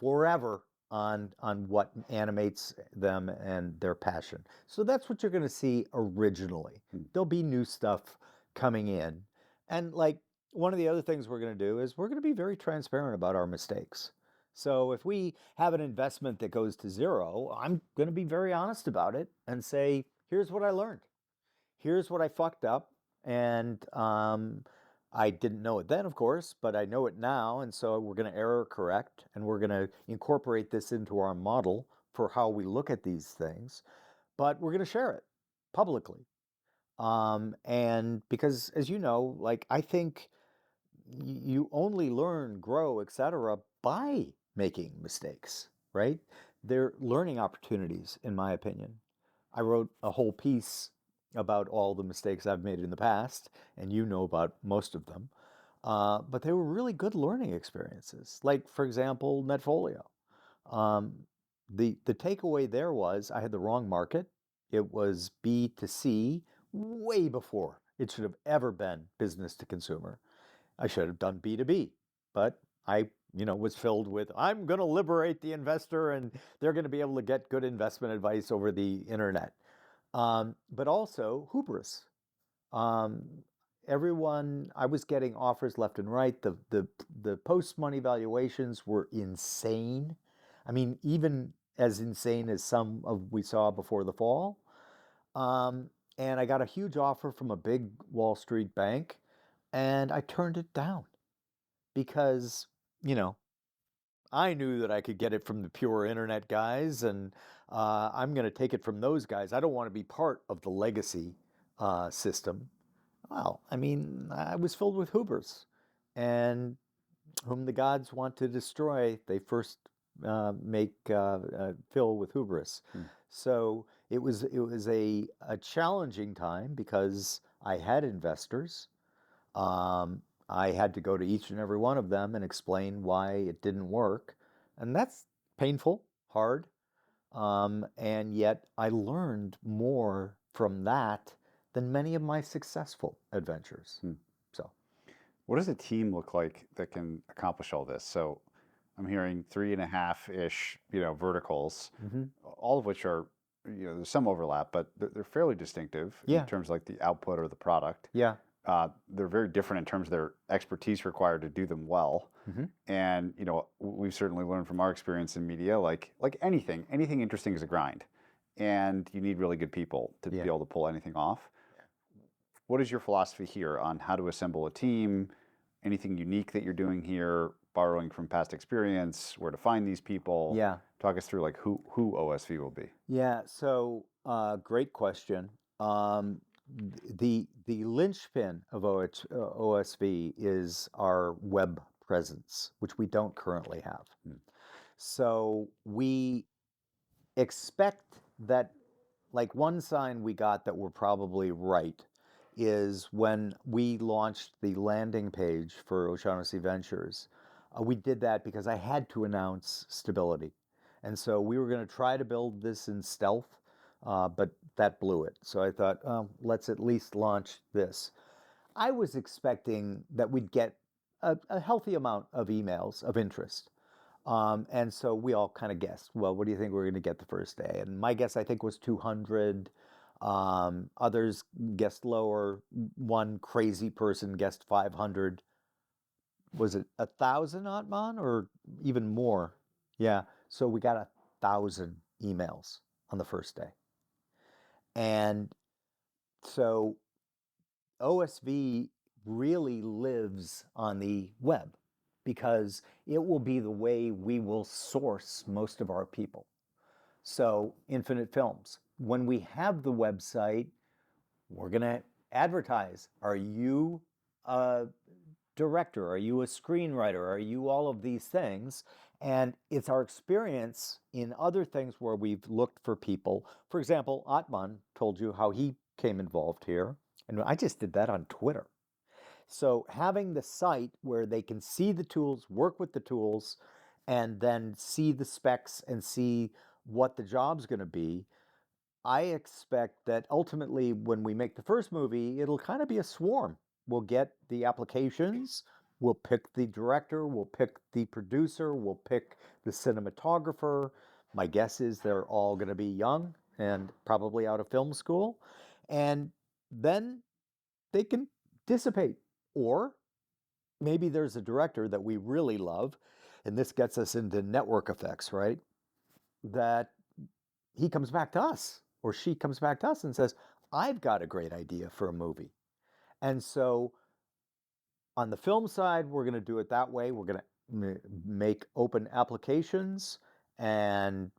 forever on what animates them and their passion. So that's what you're going to see originally. There'll be new stuff coming in. And like one of the other things we're going to do is we're going to be very transparent about our mistakes. So if we have an investment that goes to zero, I'm going to be very honest about it and say, here's what I learned. Here's what I fucked up. And I didn't know it then, of course, but I know it now. And so we're going to error correct and we're going to incorporate this into our model for how we look at these things. But we're going to share it publicly. And because, as you know, like I think you only learn, grow, etc., by making mistakes, right? They're learning opportunities, in my opinion. I wrote a whole piece about all the mistakes I've made in the past, and you know about most of them. But they were really good learning experiences. Like, for example, Netfolio. Um, the takeaway there was I had the wrong market. It was B to C way before it should have ever been business to consumer. I should have done B2B, but I, was filled with, I'm going to liberate the investor and they're going to be able to get good investment advice over the internet. But also hubris. Um, I was getting offers left and right. The post money valuations were insane. I mean, even as insane as some of we saw before the fall. Um, and I got a huge offer from a big Wall Street bank, and I turned it down because, you know, I knew that I could get it from the pure internet guys, and I'm going to take it from those guys. I don't want to be part of the legacy system. Well, I mean, I was filled with hubris, and whom the gods want to destroy, they first make fill with hubris. So it was a challenging time because I had investors. I had to go to each and every one of them and explain why it didn't work. And that's painful, hard. And yet I learned more from that than many of my successful adventures. So, What does a team look like that can accomplish all this? So, I'm hearing 3.5-ish, verticals, Hmm. all of which are, there's some overlap, but they're fairly distinctive in Yeah, terms of like the output or the product. yeah. They're very different in terms of their expertise required to do them well. Hmm. And we've certainly learned from our experience in media, like anything interesting is a grind, and you need really good people to Yeah. be able to pull anything off. What is your philosophy here on how to assemble a team? Anything unique that you're doing here, borrowing from past experience, where to find these people? Yeah. Talk us through like who OSV will be. Yeah. So, great question. The linchpin of OSV is our web presence, which we don't currently have. Hmm. So we expect that, like, one sign we got that we're probably right is when we launched the landing page for O'Shaughnessy Ventures. We did that because I had to announce stability. And so we were going to try to build this in stealth, but that blew it. So I thought, let's at least launch this. I was expecting that we'd get a healthy amount of emails of interest. And so we all kind of guessed, well, what do you think we're going to get the first day? And my guess, I think, was 200. Others guessed lower. One crazy person guessed 500. Was it 1,000, Atman, or even more? Yeah. So we got 1,000 emails on the first day. And so OSV really lives on the web because it will be the way we will source most of our people. So, Infinite Films, when we have the website, we're going to advertise. Are you a director? Are you a screenwriter? Are you all of these things? And it's our experience in other things where we've looked for people. For example, Atman told you how he came involved here. And I just did that on Twitter. So having the site where they can see the tools, work with the tools, and then see the specs and see what the job's going to be, I expect that ultimately when we make the first movie, it'll kind of be a swarm. We'll get the applications, we'll pick the director, we'll pick the producer, we'll pick the cinematographer. My guess is they're all going to be young and probably out of film school. And then they can dissipate. Or maybe there's a director that we really love, and this gets us into network effects, right? That he comes back to us or she comes back to us and says, I've got a great idea for a movie. And so on the film side, we're going to do it that way. We're going to make open applications and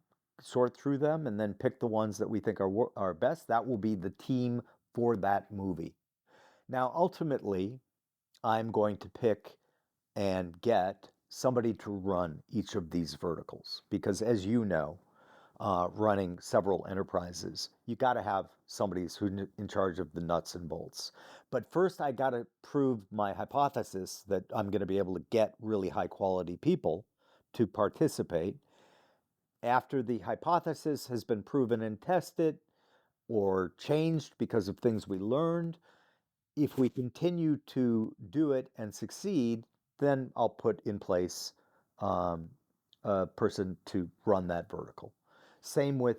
sort through them and then pick the ones that we think are best. That will be the team for that movie. Now, ultimately, I'm going to pick and get somebody to run each of these verticals because, as you know, running several enterprises, you got to have somebody who's in charge of the nuts and bolts. But first, I got to prove my hypothesis that I'm going to be able to get really high quality people to participate. After the hypothesis has been proven and tested or changed because of things we learned, if we continue to do it and succeed, then I'll put in place um, a person to run that vertical. Same with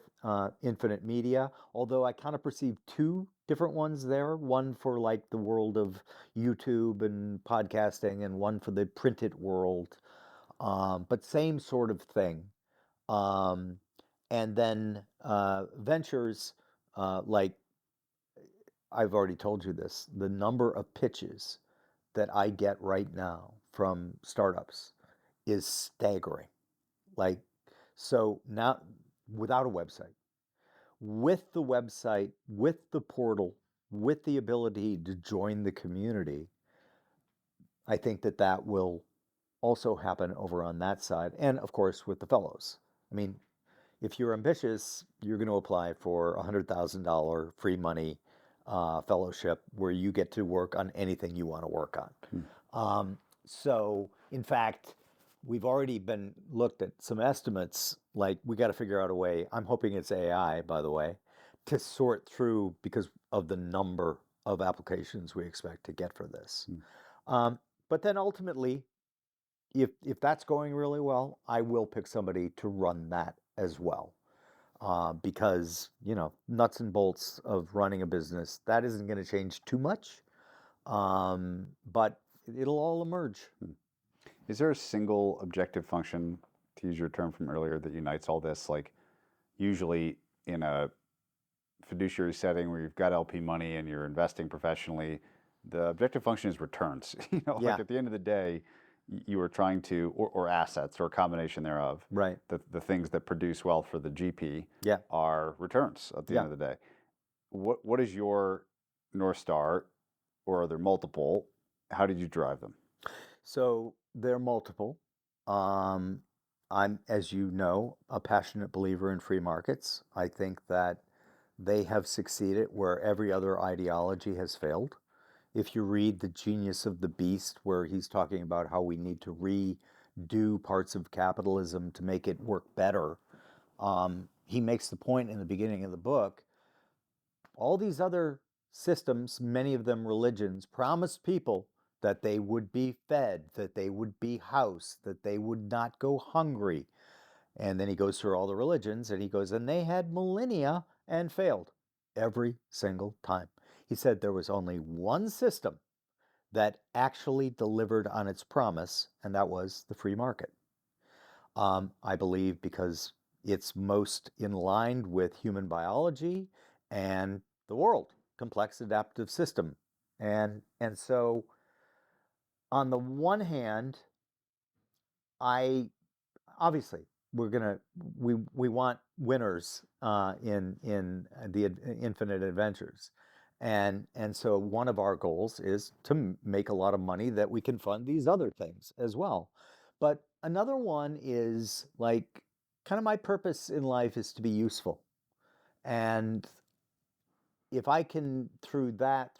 Infinite Media, although I kind of perceive two different ones there, one for like the world of YouTube and podcasting and one for the printed world, but same sort of thing. Um, and then ventures, like I've already told you this, the number of pitches that I get right now from startups is staggering. Like, so now without a website, with the website, with the portal, with the ability to join the community, I think that that will also happen over on that side. And of course, with the fellows. I mean, if you're ambitious, you're going to apply for a $100,000 free money fellowship where you get to work on anything you want to work on. Hmm. So, in fact, we've already been looked at some estimates. Like we got to figure out a way. I'm hoping it's AI, by the way, to sort through because of the number of applications we expect to get for this. Hmm. Um, but then ultimately, if that's going really well, I will pick somebody to run that as well. Because, nuts and bolts of running a business, that isn't going to change too much. But it'll all emerge. Is there a single objective function, to use your term from earlier, that unites all this? Like usually in a fiduciary setting where you've got LP money and you're investing professionally, the objective function is returns. Like Yeah, at the end of the day, you are trying to, or assets, or a combination thereof. right. The things that produce wealth for the GP Yeah, are returns at the end yeah. of the day. What is your North Star, or are there multiple? How did you drive them? So they're multiple. Um, I'm, as you know, a passionate believer in free markets. I think that they have succeeded where every other ideology has failed. If you read The Genius of the Beast, where he's talking about how we need to redo parts of capitalism to make it work better, he makes the point in the beginning of the book, all these other systems, many of them religions, promised people that they would be fed, that they would be housed, that they would not go hungry. And then he goes through all the religions and he goes, and they had millennia and failed every single time. He said there was only one system that actually delivered on its promise, and that was the free market. I believe because it's most in line with human biology and the world, complex adaptive system. And so on the one hand, I obviously we're gonna we want winners in the infinite adventures, and so one of our goals is to make a lot of money that we can fund these other things as well. But another one is like kind of my purpose in life is to be useful, and if I can through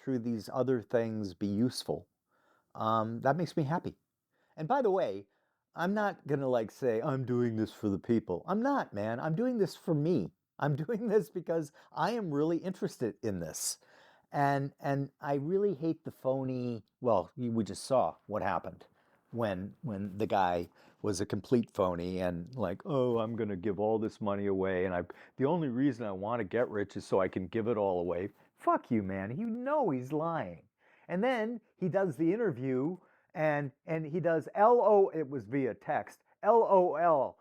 these other things be useful, that makes me happy. And by the way, I'm not going to like say, I'm doing this for the people. I'm not, man. I'm doing this for me. I'm doing this because I am really interested in this. And I really hate the phony, well, we just saw what happened when the guy was a complete phony and like, oh, I'm going to give all this money away and the only reason I want to get rich is so I can give it all away. Fuck you, man. You know he's lying. And then he does the interview and he does it was via text. LOL.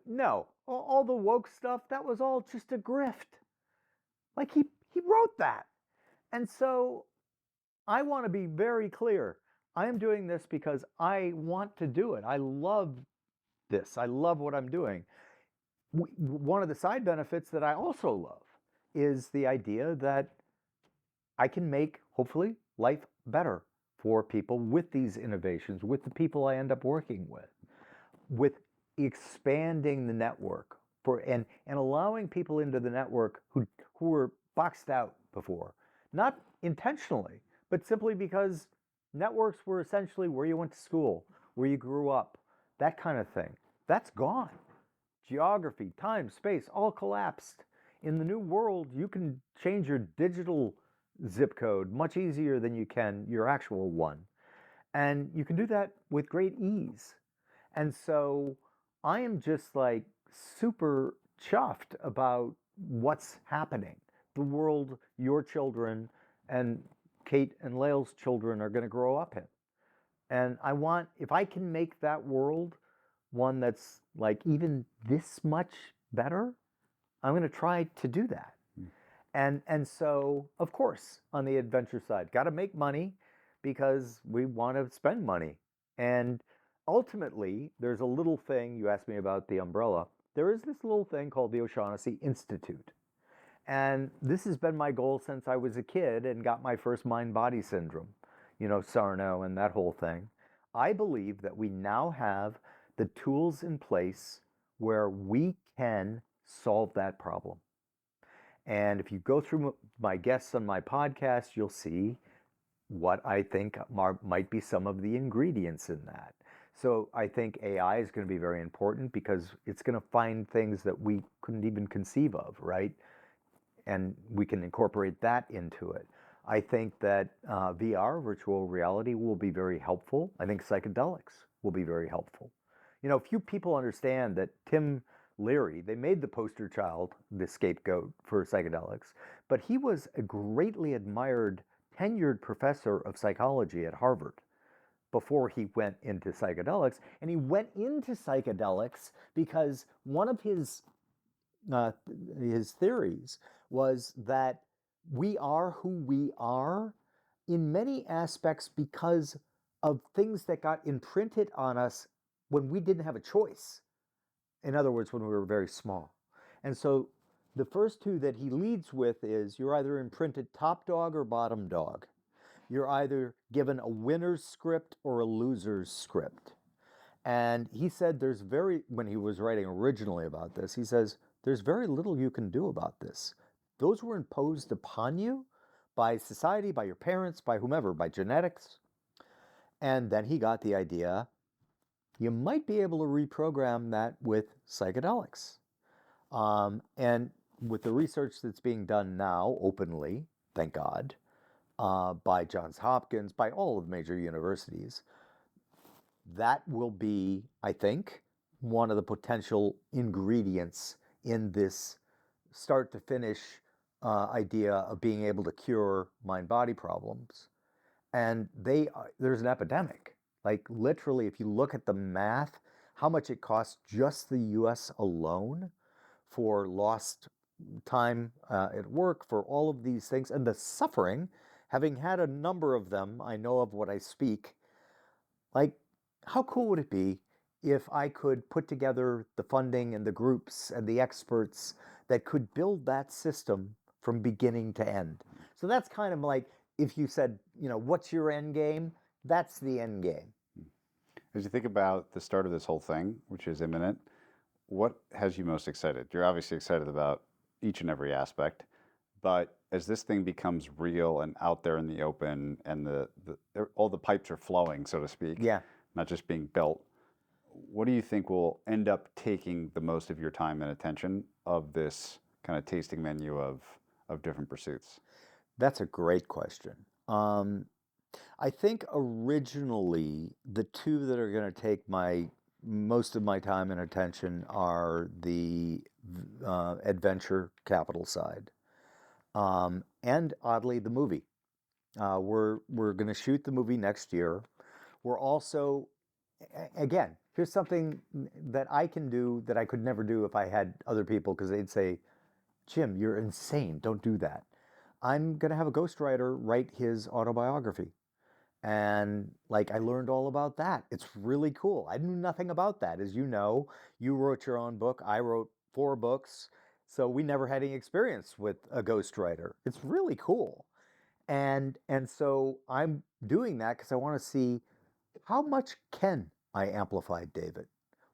No, all the woke stuff, that was all just a grift. Like he wrote that. And so I want to be very clear. I am doing this because I want to do it. I love this. I love what I'm doing. One of the side benefits that I also love is the idea that I can make, hopefully, life better for people with these innovations, with the people I end up working with expanding the network and allowing people into the network who were boxed out before, not intentionally, but simply because networks were essentially where you went to school, where you grew up, that kind of thing. That's gone. Geography, time, space, all collapsed. In the new world, you can change your digital zip code much easier than you can your actual one. And you can do that with great ease. And so I am just like super chuffed about what's happening. The world your children and Kate and Lael's children are going to grow up in. And I want, if I can make that world one that's like even this much better, I'm going to try to do that. And so, of course, on the adventure side, got to make money because we want to spend money. And ultimately, there's a little thing you asked me about the umbrella. There is this little thing called the O'Shaughnessy Institute. And this has been my goal since I was a kid and got my first mind body syndrome, Sarno and that whole thing. I believe that we now have the tools in place where we can solve that problem. And if you go through my guests on my podcast, you'll see what I think might be some of the ingredients in that. So I think AI is going to be very important because it's going to find things that we couldn't even conceive of, right? And we can incorporate that into it. I think that VR, virtual reality, will be very helpful. I think psychedelics will be very helpful. Few people understand that Tim Leary, they made the poster child, the scapegoat for psychedelics, but he was a greatly admired tenured professor of psychology at Harvard before he went into psychedelics. And he went into psychedelics because one of uh, his theories was that we are who we are in many aspects because of things that got imprinted on us when we didn't have a choice. In other words, when we were very small. And so the first two that he leads with is you're either imprinted top dog or bottom dog. You're either given a winner's script or a loser's script. And he said when he was writing originally about this, he says, there's very little you can do about this. Those were imposed upon you by society, by your parents, by whomever, by genetics. And then he got the idea you might be able to reprogram that with psychedelics. And with the research that's being done now openly, thank God, by Johns Hopkins, by all of the major universities, that will be, I think, one of the potential ingredients in this start to finish idea of being able to cure mind body problems. And there's an epidemic. Like literally, if you look at the math, how much it costs just the US alone for lost time at work, for all of these things, and the suffering, having had a number of them, I know of what I speak. Like, how cool would it be if I could put together the funding and the groups and the experts that could build that system from beginning to end? So that's kind of like if you said, what's your end game? That's the end game. As you think about the start of this whole thing, which is imminent, what has you most excited? You're obviously excited about each and every aspect, but as this thing becomes real and out there in the open and all the pipes are flowing, so to speak, Yeah. not just being built, what do you think will end up taking the most of your time and attention of this kind of tasting menu of different pursuits? That's a great question. I think originally the two that are going to take my most of my time and attention are the adventure capital side, and oddly the movie. We're going to shoot the movie next year. We're also, again, here's something that I can do that I could never do if I had other people because they'd say, Jim, you're insane. Don't do that. I'm going to have a ghostwriter write his autobiography. And like I learned all about that. It's really cool. I knew nothing about that. As you know, you wrote your own book. I wrote 4 books. So we never had any experience with a ghostwriter. It's really cool. And so I'm doing that because I want to see how much can I amplify David?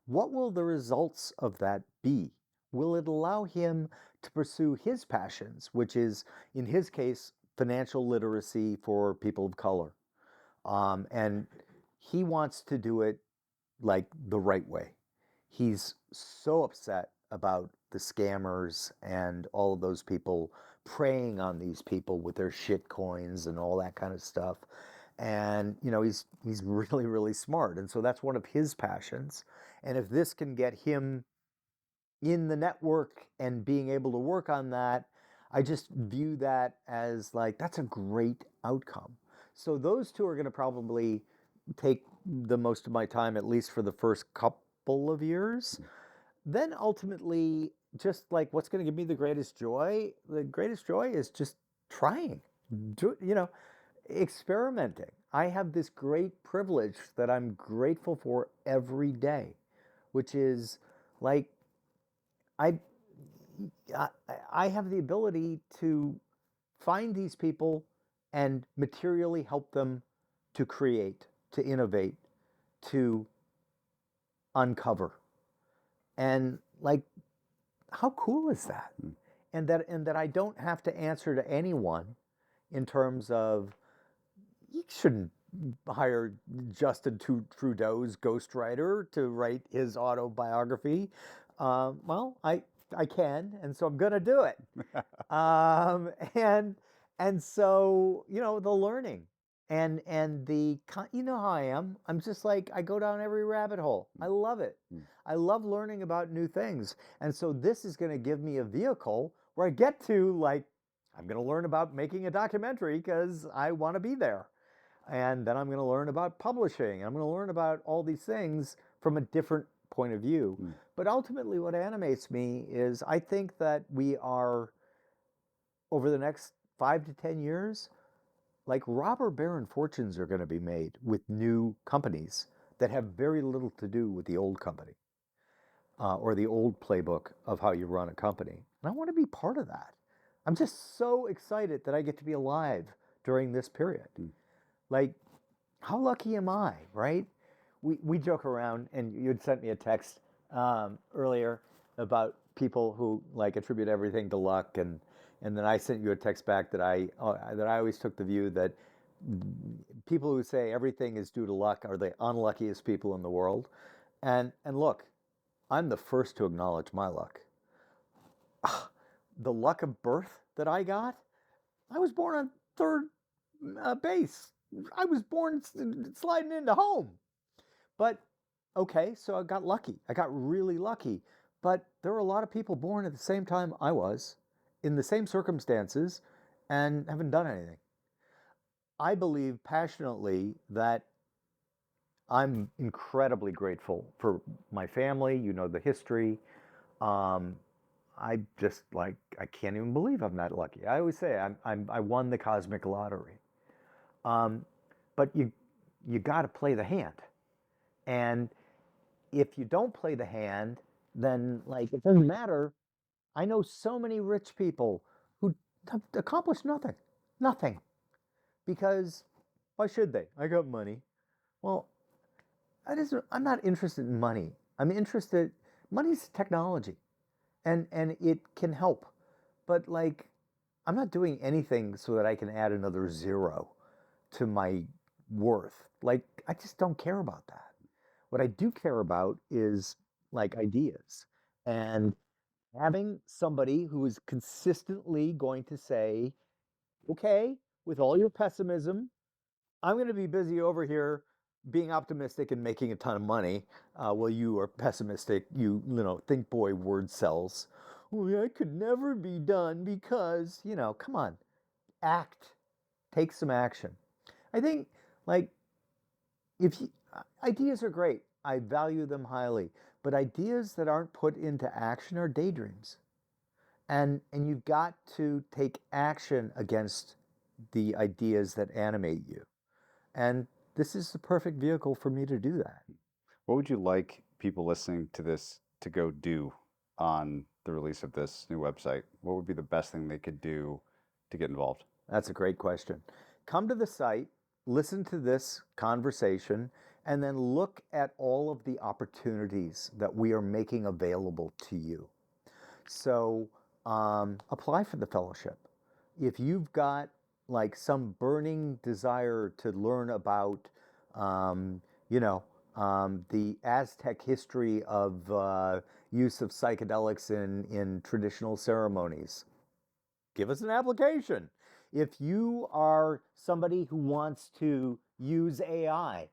What will the results of that be? Will it allow him to pursue his passions, which is, in his case, financial literacy for people of color? And he wants to do it like the right way. He's so upset about the scammers and all of those people preying on these people with their shit coins and all that kind of stuff. And he's really really smart, and so that's one of his passions. And if this can get him in the network and being able to work on that, I just view that as like that's a great outcome. So those two are going to probably take the most of my time, at least for the first couple of years. Then ultimately, just like what's going to give me the greatest joy? The greatest joy is just trying, experimenting. I have this great privilege that I'm grateful for every day, which is like I I, I have the ability to find these people and materially help them to create, to innovate, to uncover. And like, how cool is that? And that I don't have to answer to anyone in terms of you shouldn't hire Justin Trudeau's ghostwriter to write his autobiography. Well, I can, and so I'm gonna do it. Um, and and so the learning. And you know how I am. I'm just like I go down every rabbit hole. I love it. Mm. I love learning about new things. And so this is going to give me a vehicle where I get to like I'm going to learn about making a documentary because I want to be there. And then I'm going to learn about publishing. I'm going to learn about all these things from a different point of view. Mm. But ultimately what animates me is I think that we are over the next 5 to 10 years like robber baron fortunes are going to be made with new companies that have very little to do with the old company or the old playbook of how you run a company. And I want to be part of that. I'm just so excited that I get to be alive during this period. Mm. Like, how lucky am I, right? We joke around, and you had sent me a text earlier about people who like attribute everything to luck, and then I sent you a text back that I always took the view that people who say everything is due to luck are the unluckiest people in the world. And look, I'm the first to acknowledge my luck. The luck of birth that I got, I was born on third base. I was born sliding into home. But okay, so I got lucky. I got really lucky. But there were a lot of people born at the same time I was, in the same circumstances, and haven't done anything. I believe passionately that I'm incredibly grateful for my family. You know the history. Um, I just like I can't even believe I'm that lucky. I always say I won the cosmic lottery. Um, but you got to play the hand, and if you don't play the hand, then like it doesn't matter. I know so many rich people who have accomplished nothing, nothing, because why should they? I got money. Well, I'm not interested in money. I'm interested. Money's technology, and it can help, but like I'm not doing anything so that I can add another zero to my worth. Like I just don't care about that. What I do care about is like ideas and having somebody who is consistently going to say, okay, with all your pessimism, I'm going to be busy over here being optimistic and making a ton of money while you are pessimistic, think boy word cells. Oh, I could never be done because, come on, act, take some action. I think like if you, ideas are great. I value them highly, but ideas that aren't put into action are daydreams. And you've got to take action against the ideas that animate you. And this is the perfect vehicle for me to do that. What would you like people listening to this to go do on the release of this new website? What would be the best thing they could do to get involved? That's a great question. Come to the site, listen to this conversation, and then look at all of the opportunities that we are making available to you. So apply for the fellowship. If you've got like some burning desire to learn about, um, the Aztec history of use of psychedelics in traditional ceremonies, give us an application. If you are somebody who wants to use AI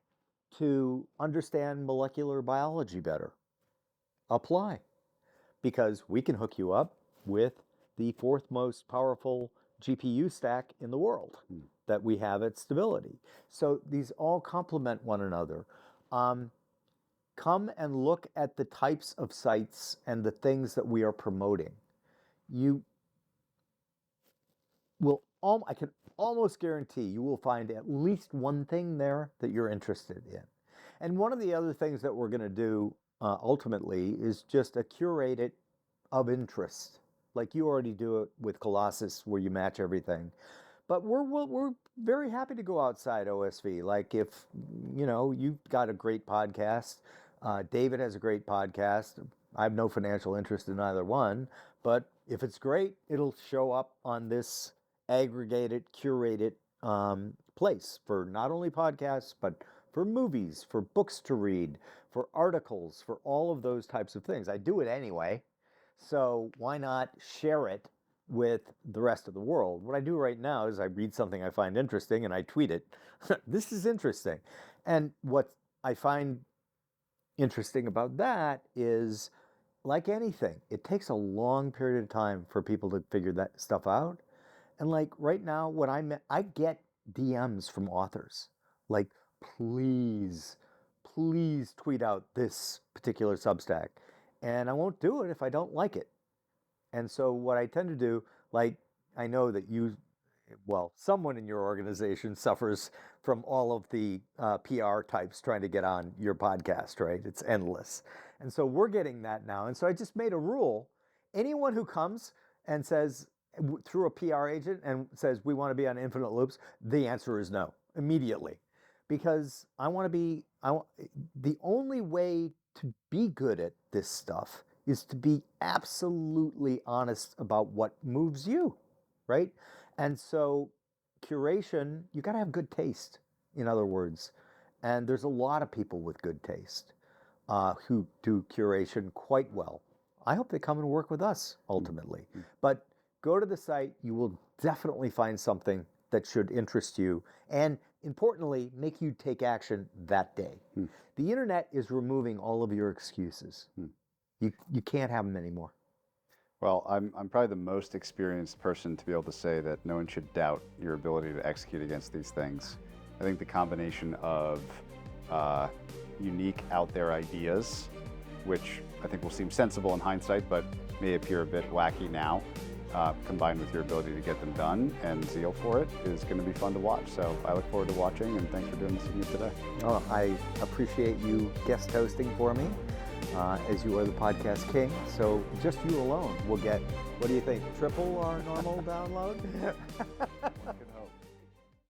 to understand molecular biology better, apply because we can hook you up with the fourth most powerful GPU stack in the world that we have at Stability. So these all complement one another. Come and look at the types of sites and the things that we are promoting. You I can almost guarantee you will find at least one thing there that you're interested in. And one of the other things that we're going to do ultimately is just a curated of interest. Like you already do it with Colossus where you match everything. But we're very happy to go outside OSV. Like if, you've got a great podcast, David has a great podcast. I have no financial interest in either one, but if it's great, it'll show up on this aggregated, curated place for not only podcasts, but for movies, for books to read, for articles, for all of those types of things. I do it anyway. So why not share it with the rest of the world. What I do right now is I read something I find interesting and I tweet it. This is interesting. And what I find interesting about that is, like anything, it takes a long period of time for people to figure that stuff out. And like right now, I get DMs from authors like, please, please tweet out this particular Substack. And I won't do it if I don't like it. And so what I tend to do, like, I know that someone in your organization suffers from all of the PR types trying to get on your podcast, right? It's endless. And so we're getting that now. And so I just made a rule. Anyone who comes and says, through a PR agent and says, we want to be on Infinite Loops, the answer is no, immediately. Because the only way to be good at this stuff is to be absolutely honest about what moves you, right? And so curation, you got to have good taste, in other words. And there's a lot of people with good taste who do curation quite well. I hope they come and work with us ultimately. But go to the site. You will definitely find something that should interest you and, importantly, make you take action that day. The internet is removing all of your excuses. You can't have them anymore. Well, I'm probably the most experienced person to be able to say that no one should doubt your ability to execute against these things. I think the combination of unique out there ideas, which I think will seem sensible in hindsight, but may appear a bit wacky now, combined with your ability to get them done and zeal for it, is going to be fun to watch. So I look forward to watching, and thanks for doing this with me today. Oh, I appreciate you guest hosting for me, as you are the podcast king. So just you alone will get, what do you think, triple our normal download?